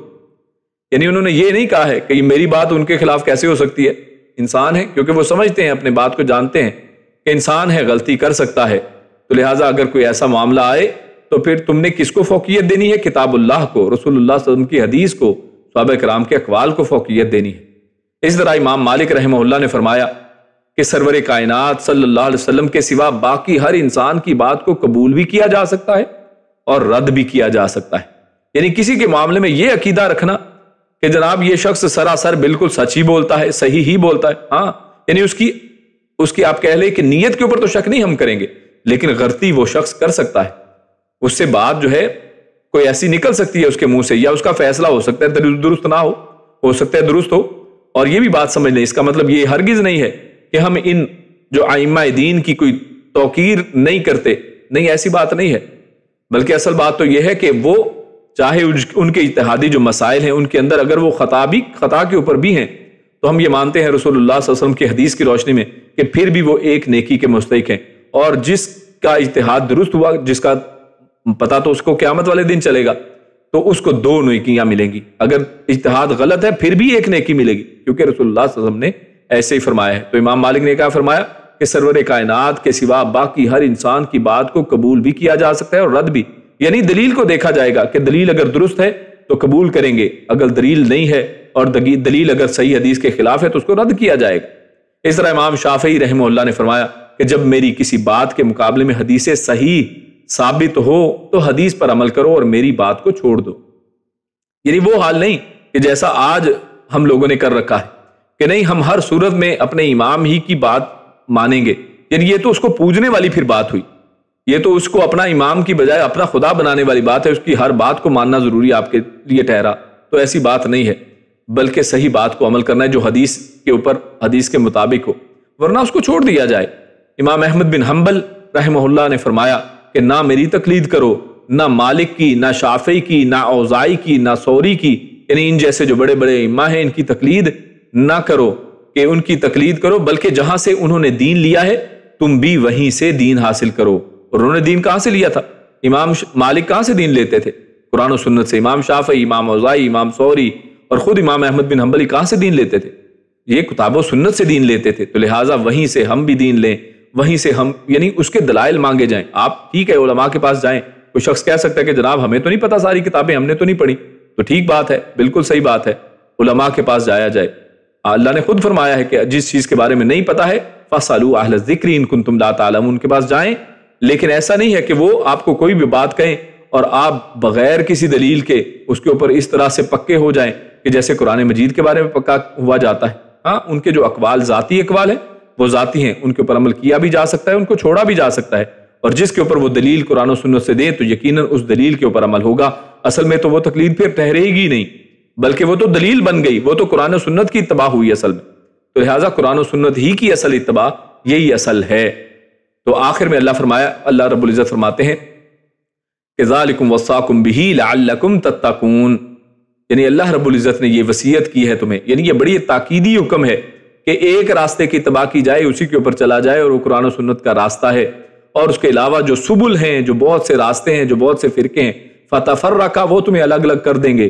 یعنی انہوں نے یہ نہیں کہا ہے کہ میری بات ان کے خلاف کیسے ہو سکتی ہے، انسان ہے، کیونکہ وہ سمجھتے ہیں اپنے بات کو جانتے ہیں کہ انسان ہے، غلطی کر سکتا ہے، تو لہٰذا اگر کوئی ایسا معاملہ آئے تو پھر تم نے کس کو فوقیت دینی ہے، کتاب اللہ کو، رسول اللہ صلی اللہ علیہ وسلم کی حدیث کو، صحابہ کرام کے اقوال کو فوقیت دینی ہے۔ اس طرح امام مالک رحمہ اللہ نے فرمایا کہ سرور کائنات صلی اللہ علیہ وسلم کے سوا باقی ہر انسان کی بات کو قبول بھی کیا جا سکتا ہے اور رد بھی کیا جا سکتا ہے، یعنی کسی کے معاملے میں یہ عقیدہ رکھنا کہ جناب یہ شخص سراسر بالکل سچ ہی بولتا ہے، صحیح ہی بولتا ہے، ہاں یعنی اس کی آپ کہہ لیں کہ نیت کے اوپر تو شک نہیں ہم کریں گے، لیکن غلطی وہ شخص کر سکتا ہے، اس سے بات جو ہے کوئی ایسی نکل سکتی ہے اس کے منہ سے، یا اس کا فیصلہ ہو سکتا ہے درست نہ ہو سکتا ہے درست ہو۔ اور یہ بھی بات سمجھ لیں، اس کا مطلب یہ ہرگز نہیں ہے کہ ہم ان جو ائمہ دین کی کوئی توقیر نہیں کرتے، نہیں، ایسی بات نہیں ہے، بلکہ اصل بات تو یہ ہے کہ وہ چاہے ان کے اجتہادی جو مسائل ہیں ان کے اندر اگر وہ خطا کے اوپر بھی ہیں تو ہم یہ مانتے ہیں رسول اللہ صلی اللہ علیہ وسلم کی حدیث کی روشنی میں کہ پھر بھی وہ ایک نیکی کے مستحق ہیں، اور جس کا اجتہاد درست ہوا، جس کا پتہ تو اس کو قیامت والے دن چلے گا، تو اس کو 2 نیکیاں ملیں گی، اگر اجتہاد غلط ہے پھر بھی ایک نیکی ملے گی، کیونکہ رسول اللہ صلی اللہ علیہ وسلم نے ایسے ہی فرمایا ہے۔ تو امام مالک نے کہا فرمایا کہ سرور کائنات کے سوا باقی ہر انسان کی بات کو قبول بھی کیا جا سکتا ہے اور رد بھی، یعنی دلیل کو دیکھا جائے گا کہ دلیل اگر درست ہے تو قبول کریں گے، اگر دلیل نہیں ہے اور دلیل اگر صحیح حدیث کے خلاف ہے تو اس کو رد کیا جائے گا۔ اس طرح امام شافعی رحمہ اللہ نے فرمایا کہ جب میری کسی بات کے مقابلے میں حدیث صحیح ثابت ہو تو حدیث پر عمل کرو اور میری بات کو چھوڑ دو، یعنی وہ حال نہیں کہ جیسا آج ہم لوگوں نے کر رکھا ہے کہ نہیں ہم ہر صورت میں اپنے امام ہی کی بات مانیں گے، یعنی یہ تو اس کو پوجنے والی پھر بات ہوئی، یہ تو اس کو اپنا امام کی بجائے اپنا خدا بنانے والی بات ہے، اس کی ہر بات کو ماننا ضروری آپ کے لیے ٹھہرا، تو ایسی بات نہیں ہے، بلکہ صحیح بات کو عمل کرنا ہے جو حدیث کے اوپر حدیث کے مطابق ہو، ورنہ اس کو چھوڑ دیا جائے۔ امام احمد بن حنبل رحمہ اللہ نے فرمایا کہ نہ میری تقلید کرو، نہ مالک کی، نہ شافعی کی، نہ اوزاعی کی، نہ ثوری کی، یعنی ان جیسے جو بڑے بڑے ائمہ ہیں ان کی تقلید نہ کرو، کہ ان کی تقلید کرو، بلکہ جہاں سے انہوں نے دین لیا ہے تم بھی وہیں سے دین حاصل کرو۔ اور انہوں نے دین کہاں سے لیا تھا؟ امام مالک کہاں سے دین لیتے تھے؟ قرآن و سنت سے۔ امام شافعی، امام اوزاعی، امام ثوری اور خود امام احمد بن حنبل کہاں سے دین لیتے تھے؟ یہ کتاب و سنت سے دین لیتے تھے، تو لہٰذا وہیں سے ہم بھی دین لیں وہیں سے ہم یعنی اس کے دلائل مانگے جائیں. آپ ٹھیک ہے علماء کے پاس جائیں. کوئی شخص کہہ سکتا ہے کہ جناب ہمیں تو نہیں پتا ساری کتابیں ہم نے تو نہیں پڑھی, تو ٹھیک بات ہے, بالکل صحیح بات ہے, علماء کے پاس جایا جائے. اللہ نے خود فرمایا ہے کہ جس چیز کے بارے میں نہیں پتا ہے فَاسْأَلُوا أَهْلَ الذِّكْرِ إِن كُنتُمْ لَا تَعْلَمُونَ, ان کے پاس جائیں. لیکن ایسا نہیں ہے کہ وہ آپ کو کوئی بھی بات کہیں اور آپ بغیر کسی دلیل کے اس کے اوپر اس طرح سے پکے ہو جائیں کہ جیسے قرآن مجید کے بارے میں پکا ہوا جاتا ہے. ہاں, ان کے جو اقوال ذاتی اقوال ہیں وہ ذاتی ہیں, ان کے اوپر عمل کیا بھی جا سکتا ہے, ان کو چھوڑا بھی جا سکتا ہے, اور جس کے اوپر وہ دلیل قرآن و سنت سے دیں تو یقیناً اس دلیل کے اوپر عمل ہوگا. اصل میں تو وہ تقلید پھر ٹھہرے گی نہیں, بلکہ وہ تو دلیل بن گئی, وہ تو قرآن و سنت کی اتباع ہوئی اصل میں. تو لہٰذا قرآن و سنت ہی کی اصل اتباع یہی اصل ہے. تو آخر میں اللہ رب العزت فرماتے ہیں کہ ذالکم وصاکم بہ لعلکم تتقون, یعنی اللہ رب العزت نے یہ وصیت کی ہے تمہیں, یعنی یہ بڑی تاکیدی حکم ہے کہ ایک راستے کی اتباع کی جائے, اسی کے اوپر چلا جائے, اور وہ قرآن و سنت کا راستہ ہے. اور اس کے علاوہ جو سبل ہیں, جو بہت سے راستے ہیں, جو بہت سے فرقے ہیں, فتفرقا, وہ تمہیں الگ الگ کر دیں گے.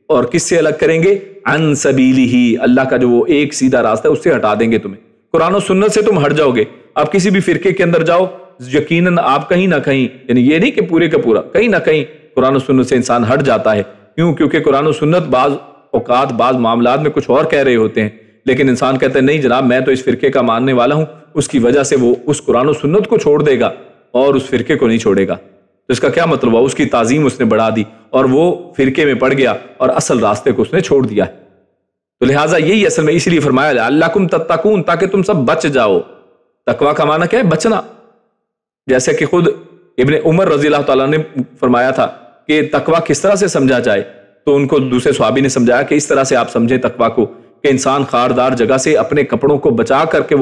اور کس سے الگ کریں گے؟ عن سبیلہ, اللہ کا جو وہ ایک سیدھا راستہ ہے اس سے ہٹا دیں گے تمہیں. قرآن و سنت سے تم ہٹ جاؤ گے. آپ کسی بھی فرقے کے اندر جاؤ, یقیناً آپ کہیں نہ کہیں, یعنی یہ نہیں کہ پورے کا پورا, کہیں نہ کہیں قرآن و سنت سے انسان ہٹ جاتا ہے. کیوں؟ کیونکہ قرآن و سنت بعض اوقات بعض معاملات میں کچھ اور کہہ رہے ہوتے ہیں, لیکن انسان کہتا ہے نہیں جناب میں تو اس فرقے کا ماننے والا ہوں, اس کی وجہ سے وہ اس قرآن و سنت کو چھوڑ دے گا اور اس فرقے کو نہیں چھوڑے گا. تو اس کا کیا مطلب ہوا؟ اس کی تعظیم اس نے بڑھا دی اور وہ فرقے میں پڑ گیا اور اصل راستے کو اس نے چھوڑ دیا. تو لہٰذا یہی اصل میں اس لیے فرمایا لعلکم تتقون, تاکہ تم سب بچ جاؤ. تقویٰ کا معنی کیا ہے؟ بچنا. جیسے کہ خود ابن عمر رضی اللہ تعالیٰ نے فرمایا تھا کہ تقویٰ کس طرح سے سمجھا جائے, تو ان کو دوسرے صحابی نے سمجھایا کہ اس طرح سے آپ سمجھیں تقویٰ کو کہ انسان خاردار جگہ سے اپنے کپڑوں کو بچا کر کے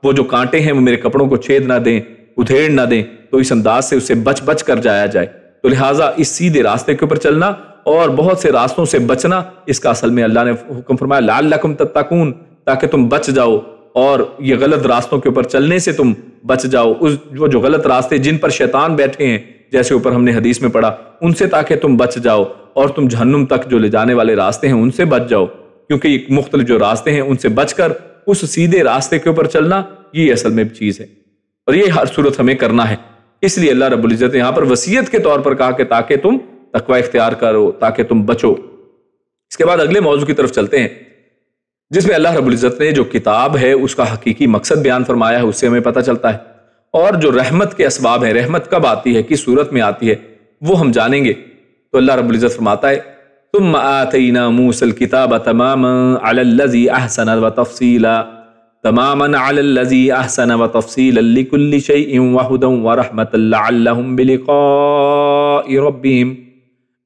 وہ جو کانٹے ہیں وہ میرے کپڑوں کو چھید نہ دیں, ادھیڑ نہ دیں, تو اس انداز سے اسے بچ بچ کر جایا جائے. تو لہٰذا اس سیدھے راستے کے اوپر چلنا اور بہت سے راستوں سے بچنا, اس کا اصل میں اللہ نے حکم فرمایا لعلکم تتقون, تاکہ تم بچ جاؤ اور یہ غلط راستوں کے اوپر چلنے سے تم بچ جاؤ. وہ جو غلط راستے جن پر شیطان بیٹھے ہیں, جیسے اوپر ہم نے حدیث میں پڑھا, ان سے تاکہ تم بچ جاؤ, اور تم جہنم تک جو لے جانے والے راستے ہیں ان سے بچ جاؤ. کیونکہ یہ مختلف جو راستے ہیں ان سے بچ کر اس سیدھے راستے کے اوپر چلنا یہ اصل میں چیز ہے, اور یہ ہر صورت ہمیں کرنا ہے. اس لیے اللہ رب العزت نے یہاں پر وصیت کے طور پر کہا کہ تاکہ تم تقوی اختیار کرو, تاکہ تم بچو. اس کے بعد اگلے موضوع کی طرف چلتے ہیں, جس میں اللہ رب العزت نے جو کتاب ہے اس کا حقیقی مقصد بیان فرمایا ہے, اس سے ہمیں پتہ چلتا ہے. اور جو رحمت کے اسباب ہیں, رحمت کب آتی ہے, کس صورت میں آتی ہے, وہ ہم جانیں گے. تو اللہ رب العزت فرماتا ہے ثم آتینا موسى الكتاب تماما على الذي احسن وتفصيلا تماما على الذي احسن وتفصيلا لكل شيء وهدى ورحمة لعلهم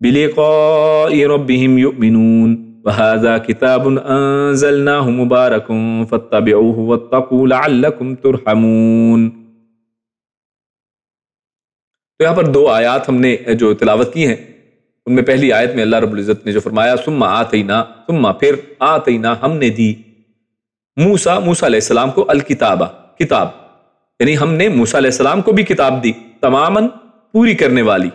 بلقاء ربهم يؤمنون وهذا كتاب انزلناه مبارك فاتبعوه واتقوا لعلكم ترحمون. تو یہاں پر دو آیات ہم نے جو تلاوت کی ہیں, ان میں پہلی آیت میں اللہ رب العزت نے جو فرمایا ثم آتینا, ثم پھر آتینا ہم نے دی, موسیٰ علیہ السلام کو الکتابہ کتاب, یعنی ہم نے موسیٰ علیہ السلام کو بھی کتاب دی, تماماً پوری کرنے والی,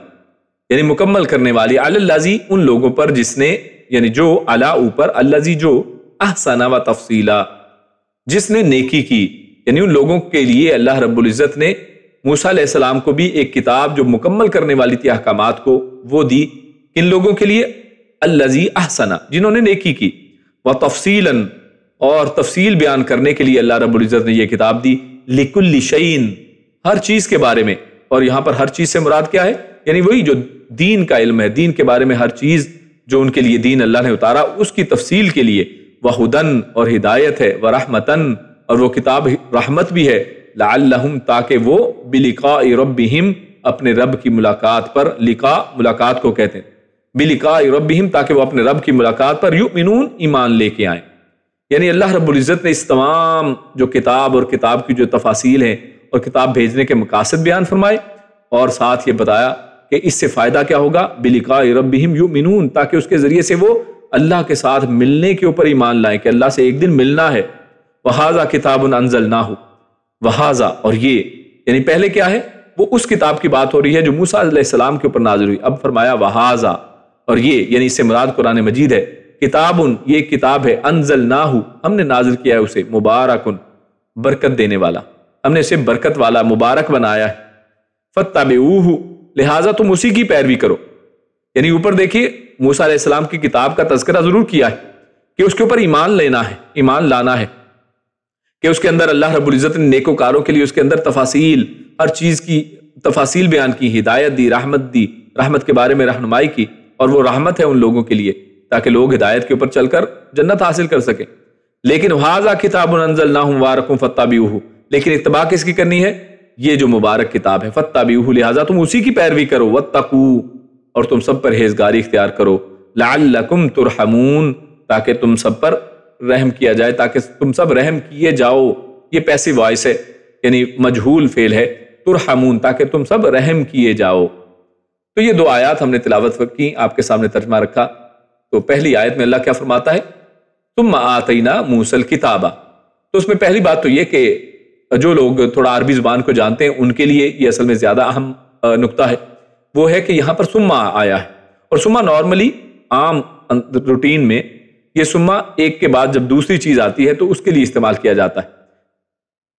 یعنی مکمل کرنے والی, علی الذی ان لوگوں پر جس نے, یعنی جو علی اوپر, الذی جو, احسن و تفصیلا جس نے نیکی کی, یعنی ان لوگوں کے لیے اللہ رب العزت نے موسیٰ علیہ السلام کو بھی ایک کتاب جو مکمل کرنے والی تھی احکامات کو, وہ دی. کن لوگوں کے لیے؟ الذی احسن, جنہوں نے نیکی کی, وتفصیلا اور تفصیل بیان کرنے کے لیے اللہ رب العزت نے یہ کتاب دی, لکل شیء ہر چیز کے بارے میں. اور یہاں پر ہر چیز سے مراد کیا ہے؟ یعنی وہی جو دین کا علم ہے, دین کے بارے میں ہر چیز جو ان کے لیے دین اللہ نے اتارا اس کی تفصیل کے لیے. وہدن اور ہدایت ہے, ورحمتن اور وہ کتاب رحمت بھی ہے, لعلہم تاکہ وہ بلقاء ربہم اپنے رب کی ملاقات پر, لقاء ملاقات کو کہتے ہیں, بلقاء ربہم تاکہ وہ اپنے رب کی ملاقات پر یؤمنون ایمان لے کے آئیں. یعنی اللہ رب العزت نے اس تمام جو کتاب اور کتاب کی جو تفاصیل ہیں اور کتاب بھیجنے کے مقاصد بیان فرمائے, اور ساتھ یہ بتایا کہ اس سے فائدہ کیا ہوگا, بلقاء ربہم یؤمنون, تاکہ اس کے ذریعے سے وہ اللہ کے ساتھ ملنے کے اوپر ایمان لائیں کہ اللہ سے ایک دن ملنا ہے. وہذا کتاب انزلناہ, وہذا اور یہ, یعنی پہلے کیا ہے, وہ اس کتاب کی بات ہو رہی ہے جو موسیٰ علیہ السلام کے اوپر نازل ہوئی. اب فرمایا وہذا اور یہ, یعنی اس سے مراد قرآن مجید ہے. کتابن یہ ایک کتاب ہے, انزلناہ ہم نے نازل کیا ہے اسے, مبارکن برکت دینے والا, ہم نے اسے برکت والا مبارک بنایا ہے، فاتبعوہ، لہٰذا تم اسی کی پیروی کرو۔ یعنی اوپر دیکھیے موسیٰ علیہ السلام کی کتاب کا تذکرہ ضرور کیا ہے کہ اس کے اوپر ایمان لینا ہے، ایمان لانا ہے، کہ اس کے اندر اللہ رب العزت نے نیکوکاروں کے لیے اس کے اندر تفاصیل، ہر چیز کی تفاصیل بیان کی، ہدایت دی، رحمت کے بارے میں رہنمائی کی، اور وہ رحمت ہے ان لوگوں کے لیے تاکہ لوگ ہدایت کے اوپر چل کر جنت حاصل کر سکیں۔ لیکن ھذا کتاب انزلناہ مبارک فاتبعوہ، لیکن اتباع کس کی کرنی ہے؟ یہ جو مبارک کتاب ہے، فاتبعوہ، لہٰذا تم اسی کی پیروی کرو، واتقوا، اور تم سب پرہیزگاری اختیار کرو، لعلکم ترحمون، تاکہ تم سب پر رحم کیا جائے، تاکہ تم سب رحم کیے جاؤ۔ یہ پیسو وائس ہے، یعنی مجہول فعل ہے، ترحمون، تاکہ تم سب رحم کیے جاؤ۔ تو یہ 2 آیات ہم نے تلاوت کی، آپ کے سامنے ترجمہ رکھا۔ تو پہلی آیت میں اللہ کیا فرماتا ہے؟ ثم آتینا موسیٰ الکتاب۔ تو اس میں پہلی بات تو یہ کہ جو لوگ تھوڑا عربی زبان کو جانتے ہیں ان کے لیے یہ اصل میں زیادہ اہم نقطہ ہے، وہ ہے کہ یہاں پر ثم آیا ہے، اور ثم نارملی عام روٹین میں یہ ثم ایک کے بعد جب دوسری چیز آتی ہے تو اس کے لیے استعمال کیا جاتا ہے،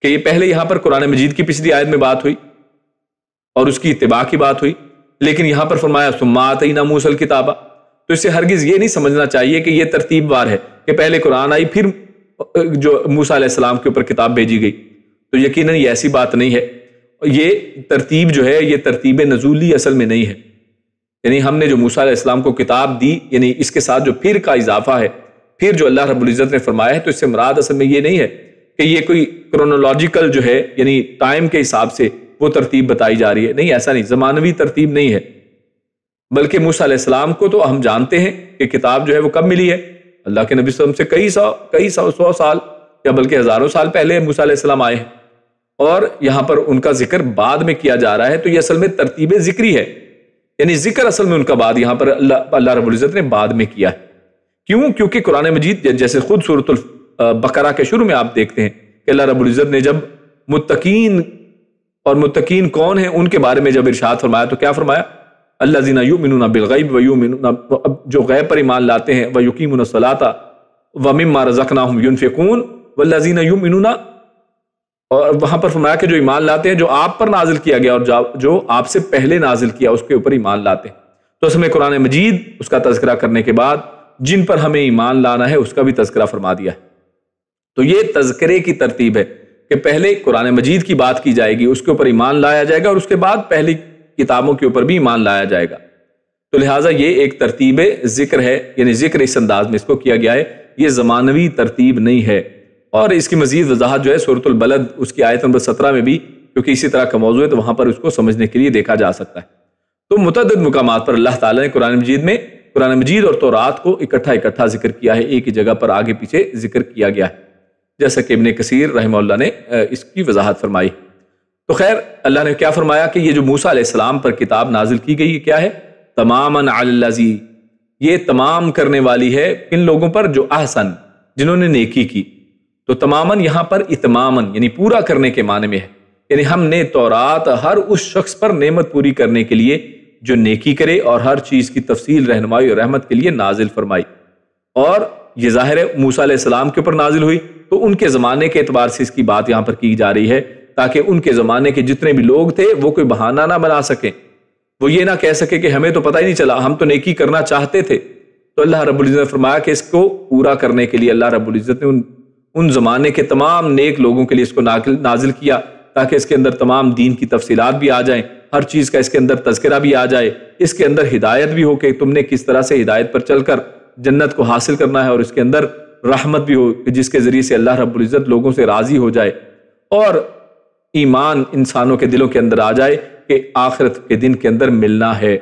کہ یہ پہلے یہاں پر قرآن مجید کی پچھلی آیت میں بات ہوئی اور اس کی اتباع کی بات ہوئی، لیکن یہاں پر فرمایا ثم آتینا موسیٰ الکتاب۔ تو اس سے ہرگز یہ نہیں سمجھنا چاہیے کہ یہ ترتیب وار ہے کہ پہلے قرآن آئی پھر جو موسیٰ علیہ السلام کے اوپر کتاب بھیجی گئی، تو یقیناً یہ ایسی بات نہیں ہے۔ یہ ترتیب جو ہے یہ ترتیب نزولی اصل میں نہیں ہے، یعنی ہم نے جو موسیٰ علیہ السلام کو کتاب دی، یعنی اس کے ساتھ جو پھر کا اضافہ ہے، پھر جو اللہ رب العزت نے فرمایا ہے، تو اس سے مراد اصل میں یہ نہیں ہے کہ یہ کوئی کرونولوجیکل جو ہے یعنی ٹائم کے حساب سے وہ ترتیب بتائی جا رہی ہے، نہیں، ایسا نہیں، زمانوی ترتیب نہیں ہے، بلکہ موسیٰ علیہ السلام کو تو ہم جانتے ہیں کہ کتاب جو ہے وہ کب ملی ہے، اللہ کے نبی صلی اللہ علیہ وسلم سے کئی سو سال یا بلکہ ہزاروں سال پہلے موسیٰ علیہ السلام آئے ہیں، اور یہاں پر ان کا ذکر بعد میں کیا جا رہا ہے، تو یہ اصل میں ترتیب ذکری ہے، یعنی ذکر اصل میں ان کا بعد یہاں پر اللہ رب العزت نے بعد میں کیا ہے۔ کیوں؟ کیونکہ قرآن مجید جیسے خود سورۃ البقرہ کے شروع میں آپ دیکھتے ہیں کہ اللہ رب العزت نے جب متقین، اور متقین کون ہیں، ان کے بارے میں جب ارشاد فرمایا تو کیا فرمایا؟ الذین یؤمنون بالغیب ویؤمنون، جو غیب پر ایمان لاتے ہیں، ویقیمون الصلاۃ ومما رزقناہم ینفقون والذین یؤمنون، اور وہاں پر فرمایا کہ جو ایمان لاتے ہیں جو آپ پر نازل کیا گیا اور جو آپ سے پہلے نازل کیا اس کے اوپر ایمان لاتے ہیں۔ تو اس میں قرآن مجید اس کا تذکرہ کرنے کے بعد جن پر ہمیں ایمان لانا ہے اس کا بھی تذکرہ فرما دیا ہے۔ تو یہ تذکرے کی ترتیب ہے کہ پہلے قرآن مجید کی بات کی جائے گی، اس کے اوپر ایمان لایا جائے گا، اور اس کے بعد پہلی کتابوں کے اوپر بھی ایمان لایا جائے گا۔ تو لہٰذا یہ ایک ترتیب ذکر ہے، یعنی ذکر اس انداز میں اس کو کیا گیا ہے، یہ زمانوی ترتیب نہیں ہے۔ اور اس کی مزید وضاحت جو ہے سورۃ البلد اس کی آیت نمبر 17 میں بھی، کیونکہ اسی طرح کا موضوع ہے تو وہاں پر اس کو سمجھنے کے لیے دیکھا جا سکتا ہے۔ تو متعدد مقامات پر اللہ تعالیٰ نے قرآن مجید اور تورات کو اکٹھا ذکر کیا ہے، ایک ہی جگہ پر آگے پیچھے ذکر کیا گیا ہے، جیسا کہ ابن کثیر رحمہ اللہ نے اس کی وضاحت فرمائی۔ تو خیر اللہ نے کیا فرمایا کہ یہ جو موسیٰ علیہ السلام پر کتاب نازل کی گئی یہ کیا ہے؟ تماماً علی الذی، یہ تمام کرنے والی ہے ان لوگوں پر جو احسن، جنہوں نے نیکی کی۔ تو تماماً یہاں پر اتماماً یعنی پورا کرنے کے معنی میں ہے، یعنی ہم نے تورات ہر اس شخص پر نعمت پوری کرنے کے لیے جو نیکی کرے اور ہر چیز کی تفصیل، رہنمائی اور رحمت کے لیے نازل فرمائی۔ اور یہ ظاہر ہے موسیٰ علیہ السلام کے اوپر نازل ہوئی تو ان کے زمانے کے اعتبار سے اس کی بات یہاں پر کی جا رہی ہے، تاکہ ان کے زمانے کے جتنے بھی لوگ تھے وہ کوئی بہانہ نہ بنا سکیں، وہ یہ نہ کہہ سکے کہ ہمیں تو پتہ ہی نہیں چلا، ہم تو نیکی کرنا چاہتے تھے۔ تو اللہ رب العزت نے فرمایا کہ اس کو پورا کرنے کے لیے اللہ رب العزت نے ان زمانے کے تمام نیک لوگوں کے لیے اس کو نازل کیا، تاکہ اس کے اندر تمام دین کی تفصیلات بھی آ جائیں، ہر چیز کا اس کے اندر تذکرہ بھی آ جائے، اس کے اندر ہدایت بھی ہو کہ تم نے کس طرح سے ہدایت پر چل کر جنت کو حاصل کرنا ہے، اور اس کے اندر رحمت بھی ہو کہ جس کے ذریعے سے اللہ رب العزت لوگوں سے راضی ہو جائے، اور ایمان انسانوں کے دلوں کے اندر آ جائے کہ آخرت کے دن کے اندر ملنا ہے،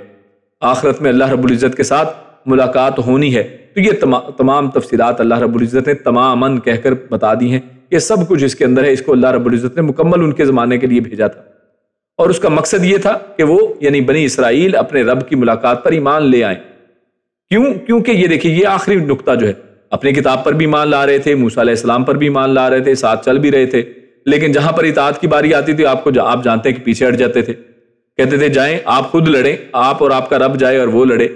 آخرت میں اللہ رب العزت کے ساتھ ملاقات ہونی ہے۔ تو یہ تمام تفصیلات اللہ رب العزت نے تماماً کہہ کر بتا دی ہیں، یہ سب کچھ اس کے اندر ہے، اس کو اللہ رب العزت نے مکمل ان کے زمانے کے لیے بھیجا تھا، اور اس کا مقصد یہ تھا کہ وہ یعنی بنی اسرائیل اپنے رب کی ملاقات پر ایمان لے آئیں۔ کیونکہ یہ دیکھیے یہ آخری نقطہ جو ہے، اپنی کتاب پر بھی ایمان لا رہے تھے، موسیٰ علیہ السلام پر بھی ایمان لا رہے تھے، ساتھ چل بھی رہے تھے، لیکن جہاں پر اطاعت کی باری آتی تھی آپ جانتے ہیں کہ پیچھے ہٹ جاتے تھے، کہتے تھے جائیں آپ خود لڑیں، آپ اور آپ کا رب جائے اور وہ لڑے،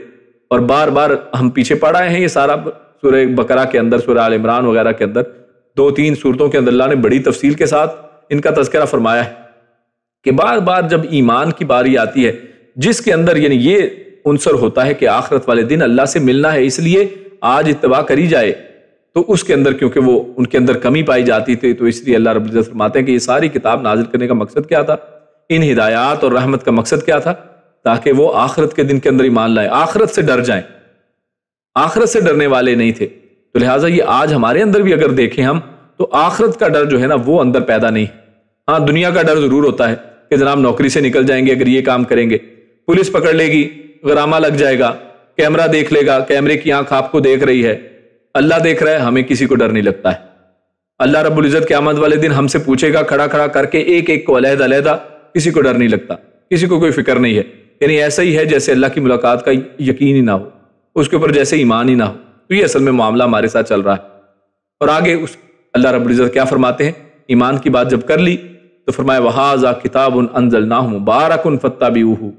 اور بار بار ہم پیچھے پڑ آئے ہیں۔ یہ سارا سورہ بقرہ کے اندر، سورہ آل عمران وغیرہ کے اندر 2-3 صورتوں کے اندر اللہ نے بڑی تفصیل کے ساتھ ان کا تذکرہ فرمایا ہے کہ بار بار جب ایمان کی باری آتی ہے جس کے اندر یعنی یہ عنصر ہوتا ہے کہ آخرت والے دن اللہ سے ملنا ہے، اس لیے آج اتباع کری جائے، تو اس کے اندر کیونکہ وہ ان کے اندر کمی پائی جاتی تھی، تو اس لیے اللہ رب العزت فرماتے ہیں کہ یہ ساری کتاب نازل کرنے کا مقصد کیا تھا، ان ہدایات اور رحمت کا مقصد کیا تھا، تاکہ وہ آخرت کے دن کے اندر ایمان لائیں، آخرت سے ڈر جائیں، آخرت سے ڈرنے والے نہیں تھے۔ تو لہٰذا یہ آج ہمارے اندر بھی اگر دیکھیں ہم تو آخرت کا ڈر جو ہے نا وہ اندر پیدا نہیں ہے۔ ہاں دنیا کا ڈر ضرور ہوتا ہے کہ جناب نوکری سے نکل جائیں گے اگر یہ کام کریں گے، پولیس پکڑ لے گی، غرامہ لگ جائے گا، کیمرہ دیکھ لے گا، کیمرے کی آنکھ آپ کو دیکھ رہی ہے، اللہ دیکھ رہا ہے، ہمیں کسی کو ڈر نہیں لگتا ہے۔ اللہ رب العزت قیامت والے دن ہم سے پوچھے گا کھڑا کھڑا کر کے ایک ایک کو علیحدہ علیحدہ، کسی کو ڈر نہیں لگتا، کسی کو کوئی فکر نہیں ہے، یعنی ایسا ہی ہے جیسے اللہ کی ملاقات کا یقین ہی نہ ہو، اس کے اوپر جیسے ایمان ہی نہ ہو۔ تو یہ اصل میں معاملہ ہمارے ساتھ چل رہا ہے۔ اور آگے اللہ رب العزت کیا فرماتے ہیں، ایمان کی بات جب کر لی تو فرمایا وَهَذَا كِتَابٌ أَنزَلْنَاهُ مُبَارَكٌ فَاتَّبِعُوهُ،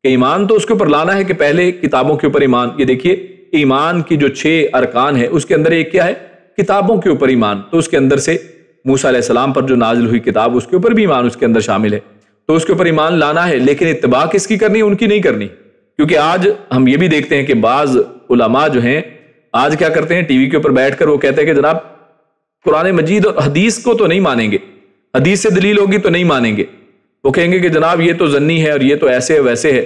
کہ ایمان تو اس کے اوپر لانا ہے کہ پہلے کتابوں کے اوپر ایمان۔ یہ دیکھیے ایمان کی جو 6 ارکان ہے اس کے اندر ایک کیا ہے، کتابوں کے اوپر ایمان، تو اس کے اندر سے موسیٰ علیہ السلام پر جو نازل ہوئی کتاب اس کے اوپر بھی ایمان اس کے اندر شامل ہے، تو اس کے اوپر ایمان لانا ہے، لیکن اتباع کس کی کرنی ہے، ان کی نہیں کرنی۔ کیونکہ آج ہم یہ بھی دیکھتے ہیں کہ بعض علماء جو ہیں آج کیا کرتے ہیں، ٹی وی کے اوپر بیٹھ کر وہ کہتے ہیں کہ جناب قرآن مجید اور حدیث کو تو نہیں مانیں گے، حدیث سے دلیل ہوگی تو نہیں مانیں گے، وہ کہیں گے کہ جناب یہ تو ظنی ہے اور یہ تو ایسے ہے ویسے ہے۔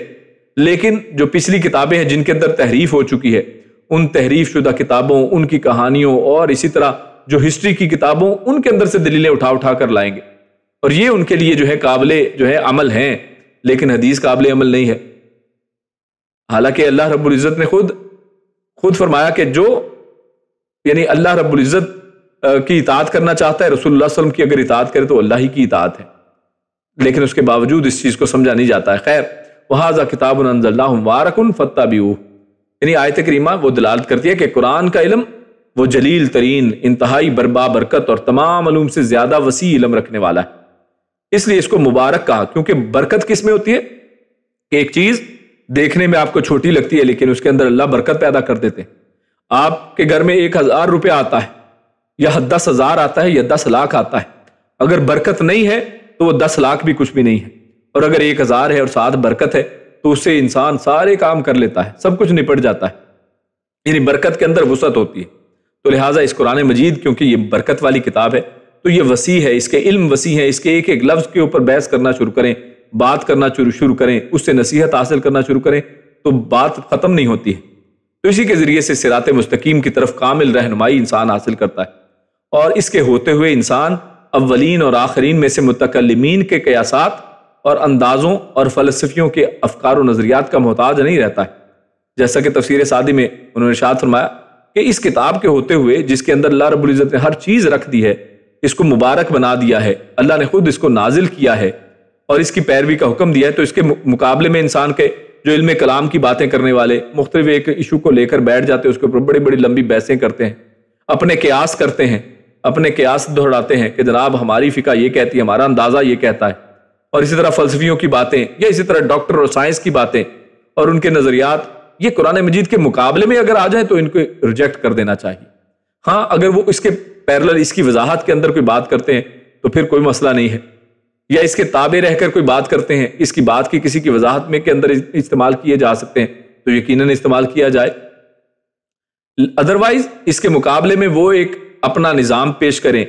لیکن جو پچھلی کتابیں ہیں جن کے اندر تحریف ہو چکی ہے، ان تحریف شدہ کتابوں، ان کی کہانیوں اور اسی طرح جو ہسٹری کی کتابوں، ان کے اندر سے دلیلیں اٹھا اٹھا کر لائیں گے، اور یہ ان کے لیے جو ہے قابل جو ہے عمل ہیں، لیکن حدیث قابل عمل نہیں ہے۔ حالانکہ اللہ رب العزت نے خود فرمایا کہ جو یعنی اللہ رب العزت کی اطاعت کرنا چاہتا ہے، رسول اللہ صلی اللہ علیہ وسلم کی اگر اطاعت کرے تو اللہ ہی کی اطاعت ہے، لیکن اس کے باوجود اس چیز کو سمجھا نہیں جاتا ہے۔ خیر، وَهَذَا كِتَابٌ أَنزَلْنَاهُ مُبَارَكٌ فَاتَّبِعُوهُ، یعنی آیت کریمہ وہ دلالت کرتی ہے کہ قرآن کا علم وہ جلیل ترین، انتہائی بربا برکت اور تمام علوم سے زیادہ وسیع علم رکھنے والا ہے، اس لیے اس کو مبارک کہا۔ کیونکہ برکت کس میں ہوتی ہے کہ ایک چیز دیکھنے میں آپ کو چھوٹی لگتی ہے لیکن اس کے اندر اللہ برکت پیدا کر دیتے ہیں۔ آپ کے گھر میں 1000 روپے آتا ہے یا 10,000 آتا ہے یا 10 لاکھ آتا ہے، اگر برکت نہیں ہے تو وہ 10 لاکھ بھی کچھ بھی نہیں ہے، اور اگر 1000 ہے اور ساتھ برکت ہے تو اس سے انسان سارے کام کر لیتا ہے، سب کچھ نپٹ جاتا ہے، یعنی برکت کے اندر وسعت ہوتی ہے۔ تو لہٰذا اس قرآن مجید کیونکہ یہ برکت والی کتاب ہے تو یہ وسیع ہے، اس کے علم وسیع ہے، اس کے ایک ایک لفظ کے اوپر بحث کرنا شروع کریں، بات کرنا شروع کریں، اس سے نصیحت حاصل کرنا شروع کریں تو بات ختم نہیں ہوتی ہے۔ تو اسی کے ذریعے سے صراط مستقیم کی طرف کامل رہنمائی انسان حاصل کرتا ہے، اور اس کے ہوتے ہوئے انسان اولین اور آخرین میں سے متکلمین کے قیاسات اور اندازوں اور فلسفیوں کے افکار و نظریات کا محتاج نہیں رہتا ہے۔ جیسا کہ تفسیر سعدی میں انہوں نے ارشاد فرمایا کہ اس کتاب کے ہوتے ہوئے جس کے اندر اللہ رب العزت نے ہر چیز رکھ دی ہے، اس کو مبارک بنا دیا ہے، اللہ نے خود اس کو نازل کیا ہے اور اس کی پیروی کا حکم دیا ہے، تو اس کے مقابلے میں انسان کے جو علم کلام کی باتیں کرنے والے مختلف ایک ایشو کو لے کر بیٹھ جاتے ہیں، اس کے اوپر بڑی بڑی لمبی بحثیں کرتے ہیں، اپنے قیاس کرتے ہیں، اپنے قیاس دہراتے ہیں کہ جناب ہماری فقہ یہ کہتی ہے، ہمارا اندازہ یہ کہتا ہے، اور اسی طرح فلسفیوں کی باتیں یا اسی طرح ڈاکٹر اور سائنس کی باتیں اور ان کے نظریات یہ قرآن مجید کے مقابلے میں اگر آ جائیں تو ان کو ریجیکٹ کر دینا چاہیے۔ ہاں اگر وہ اس کے پیرلل اس کی وضاحت کے اندر کوئی بات کرتے ہیں تو پھر کوئی مسئلہ نہیں ہے، یا اس کے تابع رہ کر کوئی بات کرتے ہیں، اس کی بات کی کسی کی وضاحت میں کے اندر استعمال کیے جا سکتے ہیں تو یقیناً استعمال کیا جائے۔ ادروائز اس کے مقابلے میں وہ ایک اپنا نظام پیش کریں،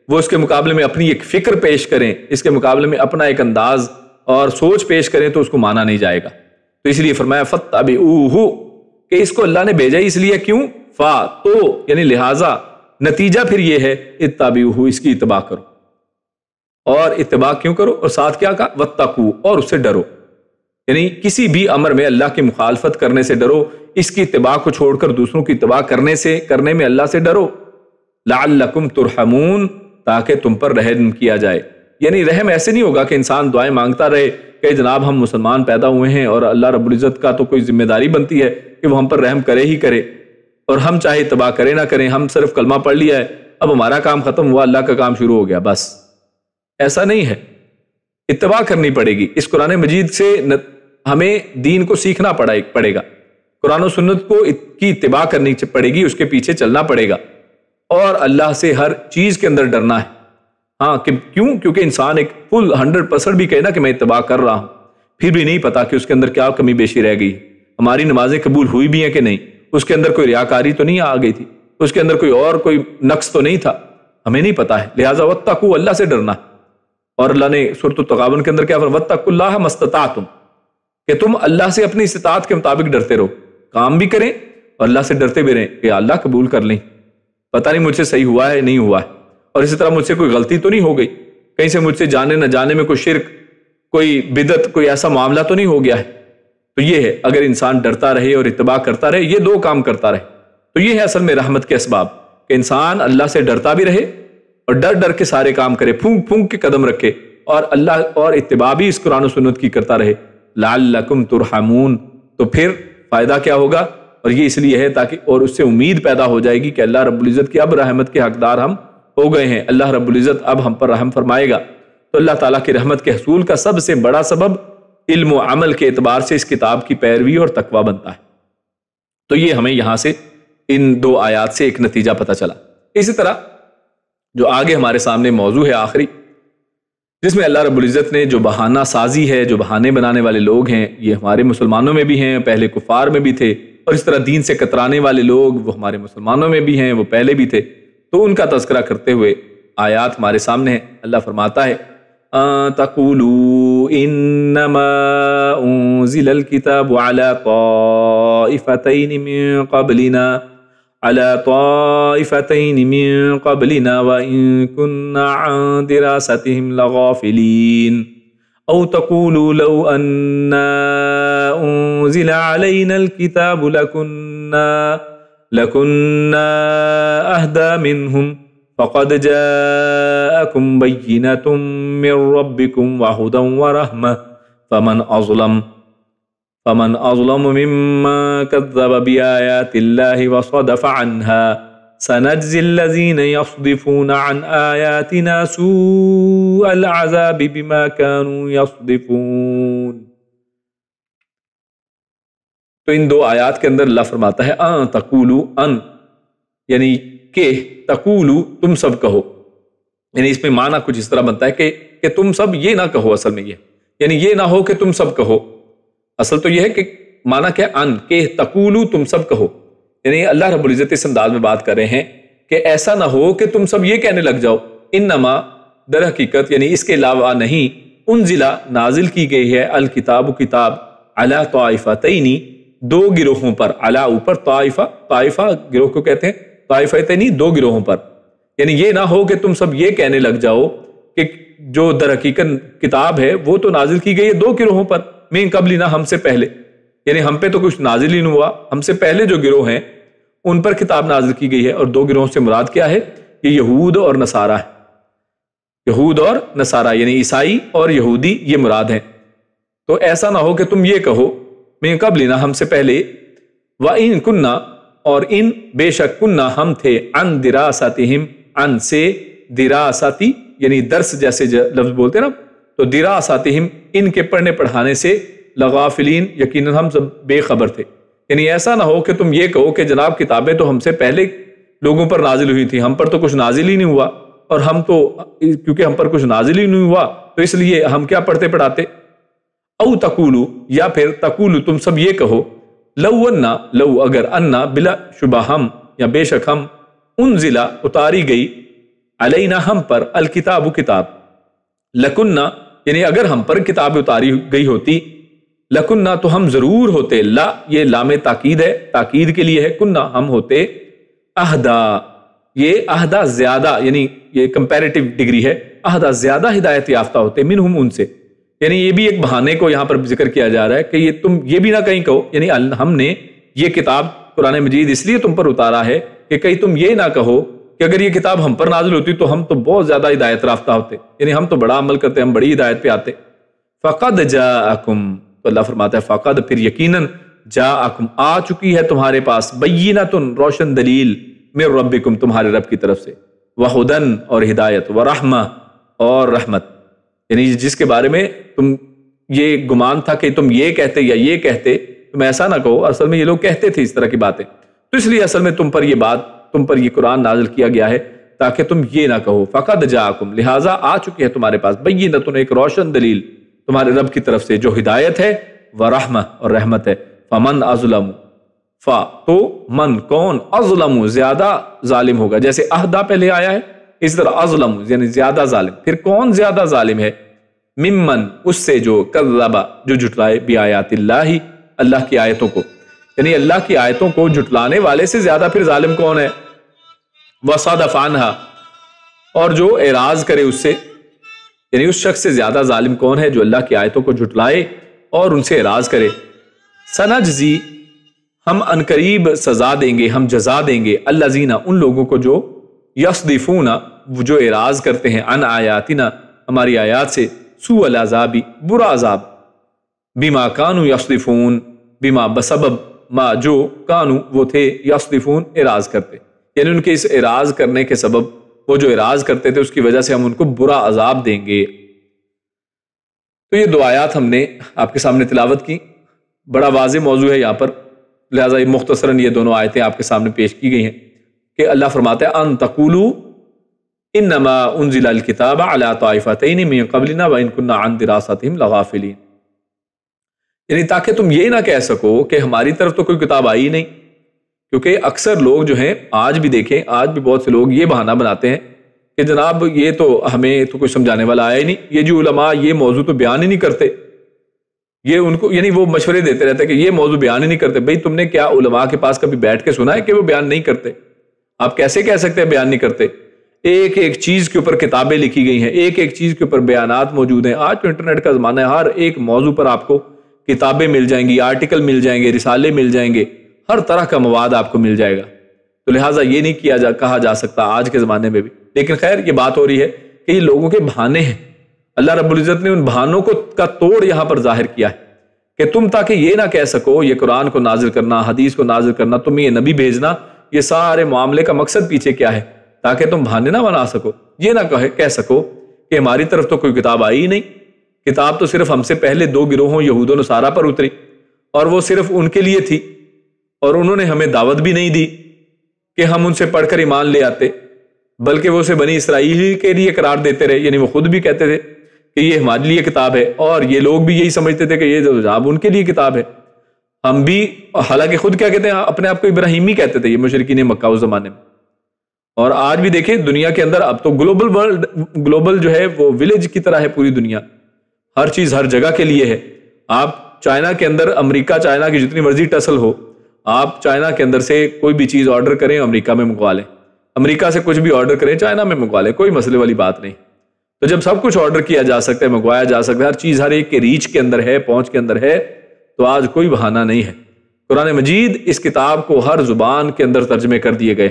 وہ اس کے مقابلے میں اپنی ایک فکر پیش کریں، اس کے مقابلے میں اپنا ایک انداز اور سوچ پیش کریں تو اس کو مانا نہیں جائے گا۔ تو اس لیے فرمایا فَاتَّبِعُوهُ کہ اس کو اللہ نے بھیجا اس لیے کیوں، فا تو یعنی لہٰذا، نتیجہ پھر یہ ہے اتَّبِعُوهُ اس کی اتباع کرو، اور اتباع کیوں کرو، اور ساتھ کیا کہا وَاتَّقُوا اور اس سے ڈرو، یعنی کسی بھی امر میں اللہ کی مخالفت کرنے سے ڈرو، اس کی اتباع کو چھوڑ کر دوسروں کی اتباع کرنے میں اللہ سے ڈرو، لعلکم ترحمون تاکہ تم پر رحم کیا جائے۔ یعنی رحم ایسے نہیں ہوگا کہ انسان دعائیں مانگتا رہے کہ جناب ہم مسلمان پیدا ہوئے ہیں اور اللہ رب العزت کا تو کوئی ذمہ داری بنتی ہے کہ وہ ہم پر رحم کرے ہی کرے، اور ہم چاہے اتباع کرے نہ کریں، ہم صرف کلمہ پڑھ لیا ہے اب ہمارا کام ختم ہوا، اللہ کا کام شروع ہو گیا، بس ایسا نہیں ہے۔ اتباع کرنی پڑے گی، اس قرآن مجید سے ہمیں دین کو سیکھنا پڑے گا، قرآن و سنت کو کی اتباع کرنی پڑے گی، اس کے پیچھے چلنا پڑے گا، اور اللہ سے ہر چیز کے اندر ڈرنا ہے۔ ہاں کہ کیوں؟ کیونکہ انسان ایک فل 100% بھی کہے نا کہ میں اتباع کر رہا ہوں، پھر بھی نہیں پتا کہ اس کے اندر کیا کمی بیشی رہ گئی، ہماری نمازیں قبول ہوئی بھی ہیں کہ نہیں، اس کے اندر کوئی ریاکاری تو نہیں آ گئی تھی، اس کے اندر کوئی نقص تو نہیں تھا، ہمیں نہیں پتا ہے۔ لہٰذا واتقوا، اللہ سے ڈرنا۔ اور اللہ نے سورۃ التغابن کے اندر کیا فرمایا؟ واتقوا اللہ ما استطعتم، کہ تم اللہ سے اپنی استطاعت کے مطابق ڈرتے رہو، کام بھی کریں اور اللہ سے ڈرتے بھی رہیں کہ اللہ قبول کر لیں، پتہ نہیں مجھ سے صحیح ہوا ہے نہیں ہوا ہے، اور اسی طرح مجھ سے کوئی غلطی تو نہیں ہو گئی، کہیں سے مجھ سے جانے نہ جانے میں کوئی شرک، کوئی بدعت، کوئی ایسا معاملہ تو نہیں ہو گیا ہے۔ تو یہ ہے، اگر انسان ڈرتا رہے اور اتباع کرتا رہے، یہ دو کام کرتا رہے، تو یہ ہے اصل میں رحمت کے اسباب، کہ انسان اللہ سے ڈرتا بھی رہے اور ڈر ڈر کے سارے کام کرے، پھونک پھونک کے قدم رکھے، اور اللہ اور اتباع بھی اس قرآن و سنت کی کرتا رہے، لعلکم ترحمون۔ تو پھر فائدہ کیا ہوگا؟ اور یہ اس لیے ہے تاکہ اور اس سے امید پیدا ہو جائے گی کہ اللہ رب العزت کی اب رحمت کے حقدار ہم ہو گئے ہیں، اللہ رب العزت اب ہم پر رحم فرمائے گا۔ تو اللہ تعالیٰ کی رحمت کے حصول کا سب سے بڑا سبب علم و عمل کے اعتبار سے اس کتاب کی پیروی اور تقوی بنتا ہے۔ تو یہ ہمیں یہاں سے ان دو آیات سے ایک نتیجہ پتہ چلا۔ اسی طرح جو آگے ہمارے سامنے موضوع ہے آخری، جس میں اللہ رب العزت نے جو بہانہ سازی ہے، جو بہانے بنانے والے لوگ ہیں، یہ ہمارے مسلمانوں میں بھی ہیں، پہلے کفار میں بھی تھے، اور اس طرح دین سے کترانے والے لوگ وہ ہمارے مسلمانوں میں بھی ہیں، وہ پہلے بھی تھے، تو ان کا تذکرہ کرتے ہوئے آیات ہمارے سامنے ہیں۔ اللہ فرماتا ہے تَقُولُوا إِنَّمَا أُنزِلَ الْكِتَابُ عَلَى طَائِفَتَيْنِ مِن قَبْلِنَا وَإِن كُنَّا عَن دِرَاسَتِهِمْ لَغَافِلِينَ أَوْ تَقُولُوا لَوْ أَنَّا أُنزِلَ عَلَيْنَا الْكِتَابُ لَكُنَّا أَهْدَىٰ مِنْهُمْ فَقَدْ جَاءَكُمْ بَيِّنَةٌ مِّن رَّبِّكُمْ وَهُدًى وَرَحْمَةٌ فَمَنْ أَظْلَمُ مِمَّن كَذَّبَ بِآيَاتِ اللَّهِ وَصَدَفَ عَنْهَا سَنَجْزِي الَّذِينَ يَصْدِفُونَ عَنْ آيَاتِنَا سُوءَ الْعَذَابِ بِمَا كَانُوا يَصْدِفُونَ۔ تو ان دو آیات کے اندر اللہ فرماتا ہے تقولوا ان، یعنی کہ تقولو تم سب کہو، یعنی اس میں معنی کچھ اس طرح بنتا ہے کہ تم سب یہ نہ کہو، اصل میں یہ یعنی یہ نہ ہو کہ تم سب کہو، اصل تو یہ ہے کہ معنی کیا ان، کہ تقولو تم سب کہو، یعنی اللہ رب العزت اس انداز میں بات کر رہے ہیں کہ ایسا نہ ہو کہ تم سب یہ کہنے لگ جاؤ، انما در حقیقت یعنی اس کے علاوہ نہیں، انزلہ نازل کی گئی ہے، الکتاب کتاب، علی طائفتین دو گروہوں پر، علی اوپر، طائفہ گروہ کو کہتے ہیں، طائفتین دو گروہوں پر، یعنی یہ نہ ہو کہ تم سب یہ کہنے لگ جاؤ کہ جو در حقیقت کتاب ہے وہ تو نازل کی گئی ہے دو گروہوں پر، من قبلنا ہم سے پہلے، یعنی ہم پہ تو کچھ نازل ہی نہیں ہوا، ہم سے پہلے جو گروہ ہیں ان پر کتاب نازل کی گئی ہے، اور دو گروہوں سے مراد کیا ہے؟ یہ یہود اور نصارہ ہے، یہود اور نصارہ یعنی عیسائی اور یہودی یہ مراد ہیں۔ تو ایسا نہ ہو کہ تم یہ کہو من قبلنا ہم سے پہلے، وَإِن كُنَّا اور ان بے شک کننا ہم تھے، عن دراستہم عن سے دراستِ یعنی درس جیسے لفظ بولتے نا، تو دراستہم ان کے پڑھنے پڑھانے سے لغافلین یقیناً ہم سب بے خبر تھے، یعنی ایسا نہ ہو کہ تم یہ کہو کہ جناب کتابیں تو ہم سے پہلے لوگوں پر نازل ہوئی تھی، ہم پر تو کچھ نازل ہی نہیں ہوا، اور ہم تو کیونکہ ہم پر کچھ نازل ہی نہیں ہوا تو اس لیے ہم کیا پڑھتے پڑھاتے۔ او تقولو یا پھر تقولو تم سب یہ کہو، لو انا لو اگر انا بلا شبہ ہم یا بے شک ہم، انزلہ اتاری گئی، علینا ہم پر، الکتاب کتاب، لکننا یعنی اگر ہم پر کتاب اتاری گئی ہوتی، لکننا تو ہم ضرور ہوتے، لا یہ لام تاکید ہے، تاکید کے لیے ہے، کننا ہم ہوتے، اہدا یہ اہدا زیادہ یعنی یہ کمپیریٹیو ڈگری ہے، اہدا زیادہ ہدایت یافتہ ہوتے، منہم ان سے، یعنی یہ بھی ایک بہانے کو یہاں پر ذکر کیا جا رہا ہے کہ یہ تم یہ بھی نہ کہیں کہو، یعنی ہم نے یہ کتاب قرآن مجید اس لیے تم پر اتارا ہے کہ کہیں تم یہ نہ کہو کہ اگر یہ کتاب ہم پر نازل ہوتی تو ہم تو بہت زیادہ ہدایت یافتہ ہوتے، یعنی ہم تو بڑا عمل کرتے، ہم بڑی ہدایت پہ آتے۔ فقد جاءکم تو اللہ فرماتا ہے فقد پھر یقیناً جاءکم آ چکی ہے تمہارے پاس، بینۃ روشن دلیل، من ربکم تمہارے رب کی طرف سے، وہدن اور ہدایت، ورحمہ اور رحمت، یعنی جس کے بارے میں تم یہ گمان تھا کہ تم یہ کہتے یا یہ کہتے، تم ایسا نہ کہو، اصل میں یہ لوگ کہتے تھے اس طرح کی باتیں، تو اس لیے اصل میں تم پر یہ قرآن نازل کیا گیا ہے تاکہ تم یہ نہ کہو فقد جاءکم، لہٰذا آ چکی ہے تمہارے پاس بینۃ، ایک روشن دلیل تمہارے رب کی طرف سے جو ہدایت ہے، ورحمہ اور رحمت ہے، فمن اظلم، تو من کون، اظلم زیادہ ظالم ہوگا، جیسے اہدا پہلے آیا ہے اس طرح اظلم یعنی زیادہ ظالم، پھر کون زیادہ ظالم ہے، ممن اس سے جو کذب جو جھٹلائے بآیات اللہ، اللہ کی آیتوں کو، یعنی اللہ کی آیتوں کو جھٹلانے والے سے زیادہ پھر ظالم کون ہے، وصدف عنہا، اور جو اعراض کرے اس سے، یعنی اس شخص سے زیادہ ظالم کون ہے جو اللہ کی آیتوں کو جھٹلائے اور ان سے اعراض کرے۔ سنجزی، ہم انقریب سزا دیں گے، ہم جزا دیں گے، الذین، ان لوگوں کو جو یصدفون، جو اعراض کرتے ہیں، عن آیاتنا، ہماری آیات سے، سوء العذاب، برا عذاب، بما کانوا یصدفون، بما بسبب ما جو کانوا وہ تھے، یصدفون اعراض کرتے، یعنی ان کے اس اعراض کرنے کے سبب، وہ جو اعراض کرتے تھے اس کی وجہ سے ہم ان کو برا عذاب دیں گے۔ تو یہ دو آیات ہم نے آپ کے سامنے تلاوت کی، بڑا واضح موضوع ہے یہاں پر، لہٰذا یہ مختصراً یہ دونوں آیتیں آپ کے سامنے پیش کی گئی ہیں کہ اللہ فرماتا ہے ان تقولوا انما انزل الکتاب علی طائفتین من قبلنا وان كنا عن دراستهم لغافلین، یعنی تاکہ تم یہ نہ کہہ سکو کہ ہماری طرف تو کوئی کتاب آئی نہیں، کیونکہ اکثر لوگ جو ہیں آج بھی دیکھیں، آج بھی بہت سے لوگ یہ بہانہ بناتے ہیں کہ جناب یہ تو ہمیں تو کوئی سمجھانے والا آیا ہی نہیں، یہ جو علماء یہ موضوع تو بیان ہی نہیں کرتے، یہ ان کو یعنی وہ مشورے دیتے رہتے ہیں کہ یہ موضوع بیان ہی نہیں کرتے۔ بھئی تم نے کیا علماء کے پاس کبھی بیٹھ کے سنا ہے کہ وہ بیان نہیں کرتے؟ آپ کیسے کہہ سکتے ہیں بیان نہیں کرتے؟ ایک ایک چیز کے اوپر کتابیں لکھی گئی ہیں، ایک ایک چیز کے اوپر بیانات موجود ہیں۔ آج تو انٹرنیٹ کا زمانہ ہے، ہر ایک موضوع پر آپ کو کتابیں مل جائیں گی، آرٹیکل مل جائیں گے، رسالے مل جائیں گے، ہر طرح کا مواد آپ کو مل جائے گا۔ تو لہٰذا یہ نہیں کہا جا سکتا آج کے زمانے میں بھی، لیکن خیر یہ بات ہو رہی ہے کہ یہ لوگوں کے بہانے ہیں۔ اللہ رب العزت نے ان بہانوں کا توڑ یہاں پر ظاہر کیا ہے کہ تم تاکہ یہ نہ کہہ سکو، یہ قرآن کو نازل کرنا، حدیث کو نازل کرنا، تم یہ نبی بھیجنا، یہ سارے معاملے کا مقصد پیچھے کیا ہے، تاکہ تم بہانے نہ بنا سکو، یہ نہ کہہ سکو کہ ہماری طرف تو کوئی کتاب آئی ہی نہیں، کتاب تو صرف ہم سے پہلے دو گروہوں یہود و نصارہ پر اتری اور وہ صرف ان کے لیے تھی، اور انہوں نے ہمیں دعوت بھی نہیں دی کہ ہم ان سے پڑھ کر ایمان لے آتے، بلکہ وہ اسے بنی اسرائیل کے لیے قرار دیتے رہے، یعنی وہ خود بھی کہتے تھے کہ یہ ہمارے لیے کتاب ہے، اور یہ لوگ بھی یہی سمجھتے تھے کہ یہ جناب ان کے لیے کتاب ہے۔ ہم بھی، حالانکہ خود کیا کہتے ہیں، اپنے آپ کو ابراہیمی کہتے تھے یہ مشرکین مکہ اس زمانے میں۔ اور آج بھی دیکھیں دنیا کے اندر اب تو گلوبل جو ہے وہ ولیج کی طرح ہے پوری دنیا، ہر چیز ہر جگہ کے لیے ہے۔ آپ چائنا کے اندر، امریکہ چائنا کی جتنی مرضی ٹسل ہو، آپ چائنا کے اندر سے کوئی بھی چیز آرڈر کریں امریکہ میں منگوا لیں، امریکہ سے کچھ بھی آرڈر کریں چائنا میں منگوا لیں، کوئی مسئلے والی بات نہیں۔ تو جب سب کچھ آرڈر کیا جا سکتا ہے، منگوایا جا سکتا ہے، ہر چیز ہر ایک کے ریچ کے اندر ہے، پہنچ کے اندر ہے، تو آج کوئی بہانہ نہیں ہے۔ قرآن مجید اس کتاب کو ہر زبان کے اندر ترجمے کر دیے گئے،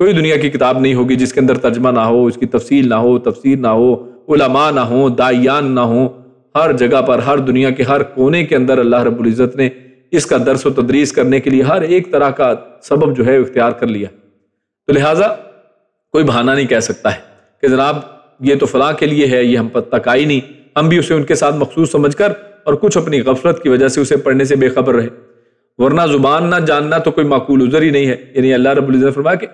کوئی دنیا کی کتاب نہیں ہوگی جس کے اندر ترجمہ نہ ہو، اس کی تفصیل نہ ہو، تفسیر نہ ہو، علماء نہ ہو، داعیان نہ ہو، ہر جگہ پر، ہر دنیا کے ہر کونے کے اندر اللہ رب العزت نے اس کا درس و تدریس کرنے کے لیے ہر ایک طرح کا سبب جو ہے اختیار کر لیا۔ تو لہٰذا کوئی بہانہ نہیں کہہ سکتا ہے کہ جناب یہ تو فلاں کے لیے ہے، یہ ہم پر تک آئی نہیں، ہم بھی اسے ان کے ساتھ مخصوص سمجھ کر اور کچھ اپنی غفلت کی وجہ سے اسے پڑھنے سے بے خبر رہے، ورنہ زبان نہ جاننا تو کوئی معقول عذر ہی نہیں ہے۔ یعنی اللہ رب العزت نے فرمایا کہ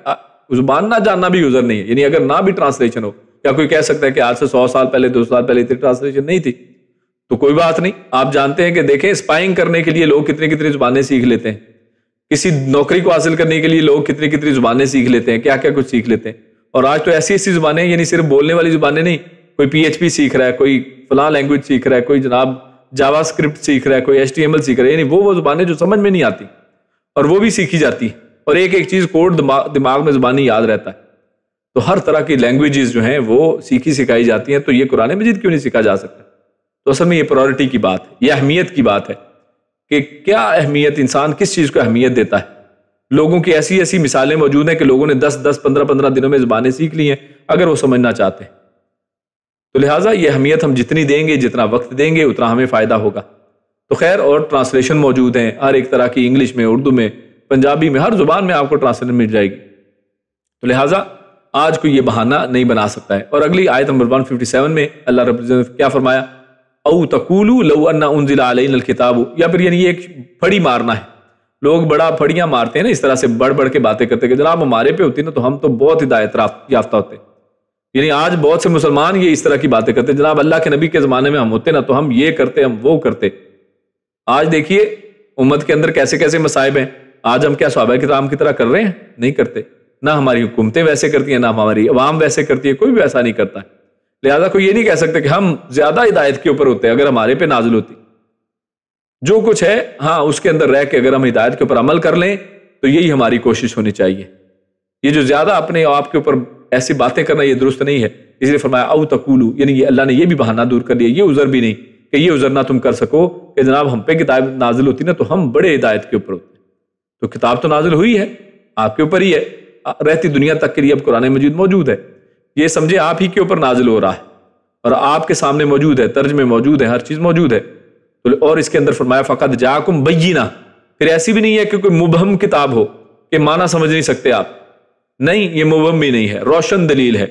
زبان نہ جاننا بھی عذر نہیں ہے، یعنی اگر نہ بھی ٹرانسلیشن ہو، یا کوئی کہہ سکتا ہے کہ آج سے 100 سال پہلے 200 سال پہلے اتنی ٹرانسلیشن نہیں تھی، تو کوئی بات نہیں۔ آپ جانتے ہیں کہ دیکھیں اسپائنگ کرنے کے لیے لوگ کتنی زبانیں سیکھ لیتے ہیں، کسی نوکری کو حاصل کرنے کے لیے لوگ کتنی زبانیں سیکھ لیتے ہیں، کیا کیا کچھ سیکھ لیتے ہیں۔ اور آج تو ایسی زبانیں، یعنی صرف بولنے والی زبانیں نہیں، کوئی PHP سیکھ رہا ہے، کوئی فلاں لینگویج سیکھ رہا ہے، کوئی جناب جاوا اسکرپٹ سیکھ رہا ہے، کوئی HTML سیکھ رہا ہے، یعنی وہ زبانیں جو سمجھ میں نہیں آتی اور وہ بھی سیکھی جاتی، اور ایک ایک چیز کوڈ دماغ میں زبانی یاد رہتا ہے۔ تو ہر طرح کی لینگویجز جو ہیں وہ سیکھی سکھائی جاتی ہیں، تو یہ قرآن مجید کیوں نہیں سیکھا جا سکتا؟ تو اصل میں یہ پرائورٹی کی بات ہے، یہ اہمیت کی بات ہے کہ کیا اہمیت، انسان کس چیز کو اہمیت دیتا ہے۔ لوگوں کی ایسی مثالیں موجود ہیں کہ لوگوں نے 10 15 دنوں میں زبانیں سیکھ لی ہیں اگر وہ سمجھنا چاہتے ہیں۔ تو لہٰذا یہ اہمیت ہم جتنی دیں گے، جتنا وقت دیں گے، اتنا ہمیں فائدہ ہوگا۔ تو خیر، اور ٹرانسلیشن موجود ہیں ہر ایک طرح کی، انگلش میں، اردو میں، پنجابی میں، ہر زبان میں آپ کو ٹرانسلیشن مل جائے گی۔ تو لہٰذا آج کوئی یہ بہانہ نہیں بنا سکتا ہے۔ اور اگلی آیت نمبر 157 میں اللہ رب العزت نے کیا فرمایا؟ او تقولوا لو ان انزل علینا الکتاب، یا پھر یعنی یہ ایک پھڑی مارنا ہے، لوگ بڑا پھڑیاں مارتے ہیں نا، اس طرح سے بڑھ بڑھ کے باتیں کرتے کہ جناب ہمارے پہ ہوتی نا تو ہم تو بہت ہدایت یافتہ ہوتے. یعنی آج بہت سے مسلمان یہ اس طرح کی باتیں کرتے ہیں، جناب اللہ کے نبی کے زمانے میں ہم ہوتے نا تو ہم یہ کرتے، ہم وہ کرتے. آج دیکھیے امت کے اندر کیسے کیسے مصائب ہیں. آج ہم کیا صحابہ کرام کی طرح کر رہے ہیں؟ نہیں کرتے. نہ ہماری حکومتیں ویسے کرتی ہیں، نہ ہماری عوام ویسے کرتی ہے، کوئی بھی ویسا نہیں کرتا ہے. لہذا کوئی یہ نہیں کہہ سکتا کہ ہم زیادہ ہدایت کے اوپر ہوتے ہیں اگر ہمارے پہ نازل ہوتی. جو کچھ ہے ہاں اس کے اندر رہ کے اگر ہم ہدایت کے اوپر عمل کر لیں تو یہی ہماری کوشش ہونی چاہیے. یہ جو زیادہ اپنے آپ کے اوپر ایسی باتیں کرنا یہ درست نہیں ہے. اس لیے فرمایا او تقولو، یعنی اللہ نے یہ بھی بہانہ دور کر لیا، یہ عذر بھی نہیں کہ یہ عذر نہ تم کر سکو کہ جناب ہم پہ کتاب نازل ہوتی نا تو ہم بڑے ہدایت کے اوپر ہوتے. تو کتاب تو نازل ہوئی ہے، آپ کے اوپر ہی ہے، رہتی دنیا تک کے لیے اب قرآن مجید موجود ہے. یہ سمجھے آپ ہی کے اوپر نازل ہو رہا ہے اور آپ کے سامنے موجود ہے، ترجمے موجود ہے، ہر چیز موجود ہے. اور اس کے اندر فرمایا فقط جاکم بینہ، پھر ایسی بھی نہیں ہے کہ کوئی مبہم کتاب ہو کہ معنی سمجھ نہیں سکتے آپ. نہیں، یہ مبہم بھی نہیں ہے، روشن دلیل ہے.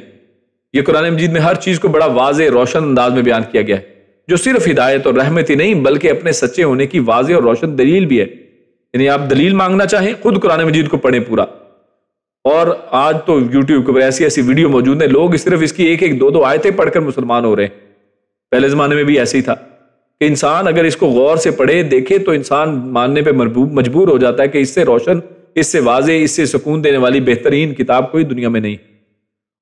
یہ قرآن مجید میں ہر چیز کو بڑا واضح روشن انداز میں بیان کیا گیا ہے، جو صرف ہدایت اور رحمت ہی نہیں بلکہ اپنے سچے ہونے کی واضح اور روشن دلیل بھی ہے. یعنی آپ دلیل مانگنا چاہیں خود قرآن مجید کو پڑھیں پورا. اور آج تو یوٹیوب کے اوپر ایسی ایسی ویڈیو موجود ہیں، لوگ صرف اس کی ایک ایک دو دو آیتیں پڑھ کر مسلمان ہو رہے ہیں. پہلے زمانے میں بھی ایسے ہی تھا کہ انسان اگر اس کو غور سے پڑھے دیکھے تو انسان ماننے پہ مجبور ہو جاتا ہے کہ اس سے روشن، اس سے واضح، اس سے سکون دینے والی بہترین کتاب کوئی دنیا میں نہیں.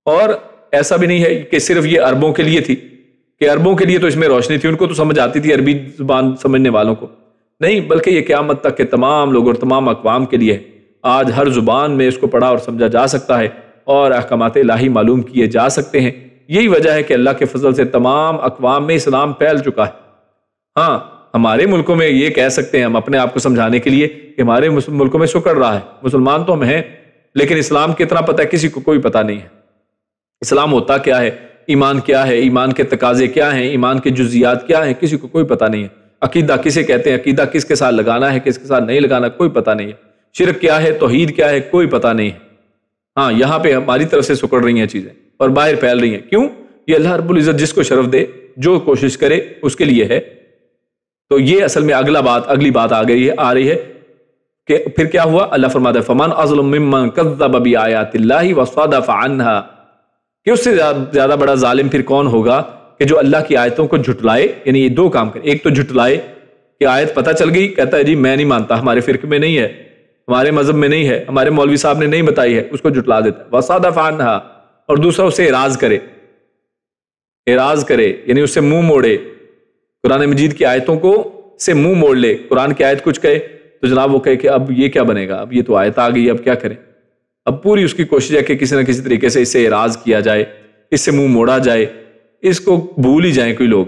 اور ایسا بھی نہیں ہے کہ صرف یہ عربوں کے لیے تھی کہ عربوں کے لیے تو اس میں روشنی تھی، ان کو تو سمجھ آتی تھی عربی زبان سمجھنے والوں کو. نہیں، بلکہ یہ قیامت تک کے تمام لوگ اور تمام اقوام کے لیے ہے. آج ہر زبان میں اس کو پڑھا اور سمجھا جا سکتا ہے اور احکامات الہی معلوم کیے جا سکتے ہیں. یہی وجہ ہے کہ اللہ کے فضل سے تمام اقوام میں اسلام پھیل چکا ہے. ہاں ہمارے ملکوں میں یہ کہہ سکتے ہیں ہم اپنے آپ کو سمجھانے کے لیے کہ ہمارے ملکوں میں سکڑ رہا ہے، مسلمان تو ہم ہیں لیکن اسلام کتنا پتہ ہے کسی کو کوئی پتہ نہیں ہے. اسلام ہوتا کیا ہے، ایمان کیا ہے، ایمان کے تقاضے کیا ہیں، ایمان کے جزیات کیا ہیں، کسی کو کوئی پتہ نہیں ہے. عقیدہ کسے کہتے ہیں، عقیدہ کس کے ساتھ لگانا ہے، کس کے ساتھ نہیں لگانا، کوئی پتہ نہیں ہے. شرک کیا ہے، توحید کیا ہے، کوئی پتہ نہیں ہے. ہاں یہاں پہ ہماری طرف سے سکڑ رہی ہیں چیزیں اور باہر پھیل رہی ہیں. کیوں؟ یہ اللہ رب العزت جس کو شرف دے، جو کوشش کرے اس کے لیے ہے. تو یہ اصل میں اگلی بات آ رہی ہے کہ پھر کیا ہوا. اللہ فرماتا ہے فمن اظلم ممن کذب بآیات اللہ وصدف عنہا، کہ اس سے زیادہ بڑا ظالم پھر کون ہوگا کہ جو اللہ کی آیتوں کو جھٹلائے. یعنی یہ دو کام کرے، ایک تو جھٹلائے کہ آیت پتہ چل گئی، کہتا ہے جی میں نہیں مانتا، ہمارے فرقے میں نہیں ہے، ہمارے مذہب میں نہیں ہے، ہمارے مولوی صاحب نے نہیں بتائی ہے، اس کو جھٹلا دیتا ہے. وصدف عنہا، اور دوسرا اسے اعراض کرے یعنی اس سے منہ موڑے، قرآن مجید کی آیتوں کو سے منہ موڑ لے. قرآن کی آیت کچھ کہے تو جناب وہ کہے کہ اب یہ کیا بنے گا، اب یہ تو آیت آ گئی، اب کیا کریں. اب پوری اس کی کوشش ہے کہ کسی نہ کسی طریقے سے اس سے اعراض کیا جائے، اس سے منہ موڑا جائے، اس کو بھول ہی جائیں کوئی لوگ.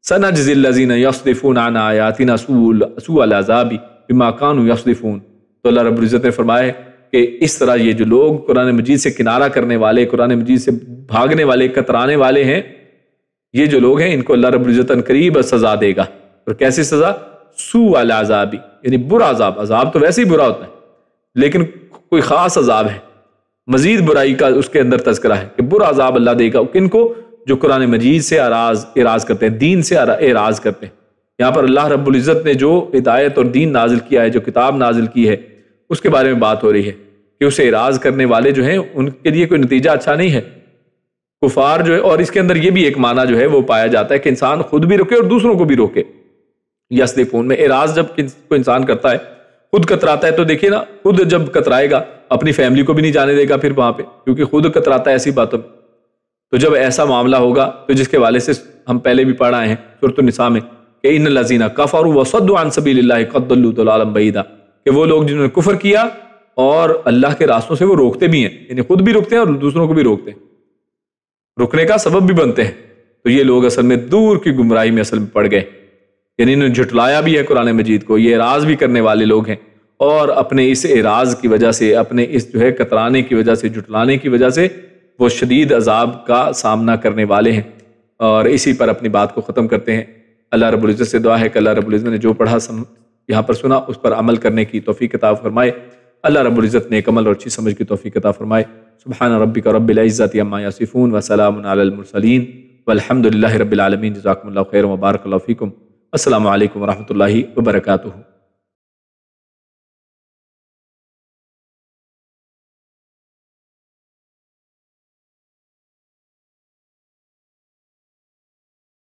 سنجزی الذین یصدفون عن آیاتنا سوء العذاب بما كانوا یصدفون. تو اللہ رب العزت نے فرمایا کہ اس طرح یہ جو لوگ قرآن مجید سے کنارہ کرنے والے، قرآن مجید سے بھاگنے والے، کترانے والے ہیں، یہ جو لوگ ہیں ان کو اللہ رب العزت قریب سزا دے گا. اور کیسی سزا؟ سوء العذاب، یعنی برا عذاب. عذاب تو ویسے ہی برا ہوتا ہے لیکن کوئی خاص عذاب ہے، مزید برائی کا اس کے اندر تذکرہ ہے کہ برا عذاب اللہ دے گا کن کو؟ جو قرآن مجید سے اعراض کرتے ہیں، دین سے اعراض کرتے ہیں. یہاں پر اللہ رب العزت نے جو ہدایت اور دین نازل کیا ہے، جو کتاب نازل کی ہے، اس کے بارے میں بات ہو رہی ہے کہ اسے اعراض کرنے والے جو ہیں ان کے لیے کوئی نتیجہ اچھا نہیں ہے. کفار جو ہے، اور اس کے اندر یہ بھی ایک معنی جو ہے وہ پایا جاتا ہے کہ انسان خود بھی روکے اور دوسروں کو بھی روکے. یصدفون میں اعراض جب کوئی انسان کرتا ہے، خود کتراتا ہے، تو دیکھیے نا، خود جب کترائے گا اپنی فیملی کو بھی نہیں جانے دے گا پھر وہاں پہ، کیونکہ خود کتراتا ہے ایسی باتوں میں. تو جب ایسا معاملہ ہوگا تو جس کے والے سے ہم پہلے بھی پڑھ آئے ہیں سورۃ النساء میں کہ ان الذین کفروا وصدوا عن سبیل اللہ قد ضلوا ضلالا بعیدا، کہ وہ لوگ جنہوں نے کفر کیا اور اللہ کے راستوں سے وہ روکتے بھی ہیں، یعنی خود بھی روکتے ہیں اور دوسروں کو بھی روکتے ہیں، رکنے کا سبب بھی بنتے ہیں. تو یہ لوگ اصل میں دور کی گمراہی میں اصل میں پڑ گئے، یعنی انہوں نے جھٹلایا بھی ہے قرآن مجید کو، یہ اعراض بھی کرنے والے لوگ ہیں، اور اپنے اس اعراض کی وجہ سے، اپنے اس جو ہے کترانے کی وجہ سے، جھٹلانے کی وجہ سے وہ شدید عذاب کا سامنا کرنے والے ہیں. اور اسی پر اپنی بات کو ختم کرتے ہیں. اللہ رب العزت سے دعا ہے کہ اللہ رب العزت نے جو پڑھا یہاں پر سنا اس پر عمل کرنے کی توفیق عطا فرمائے. اللہ رب العزت نے عمل اور اچھی سمجھ کی توفیق عطا فرمائے. سبحان ربک رب العزت عما یصفون وسلام علی المرسلین والحمد للہ رب العالمین. جزاکم اللہ خیر و بارک اللہ فیکم. السلام علیکم ورحمۃ اللہ وبرکاتہ.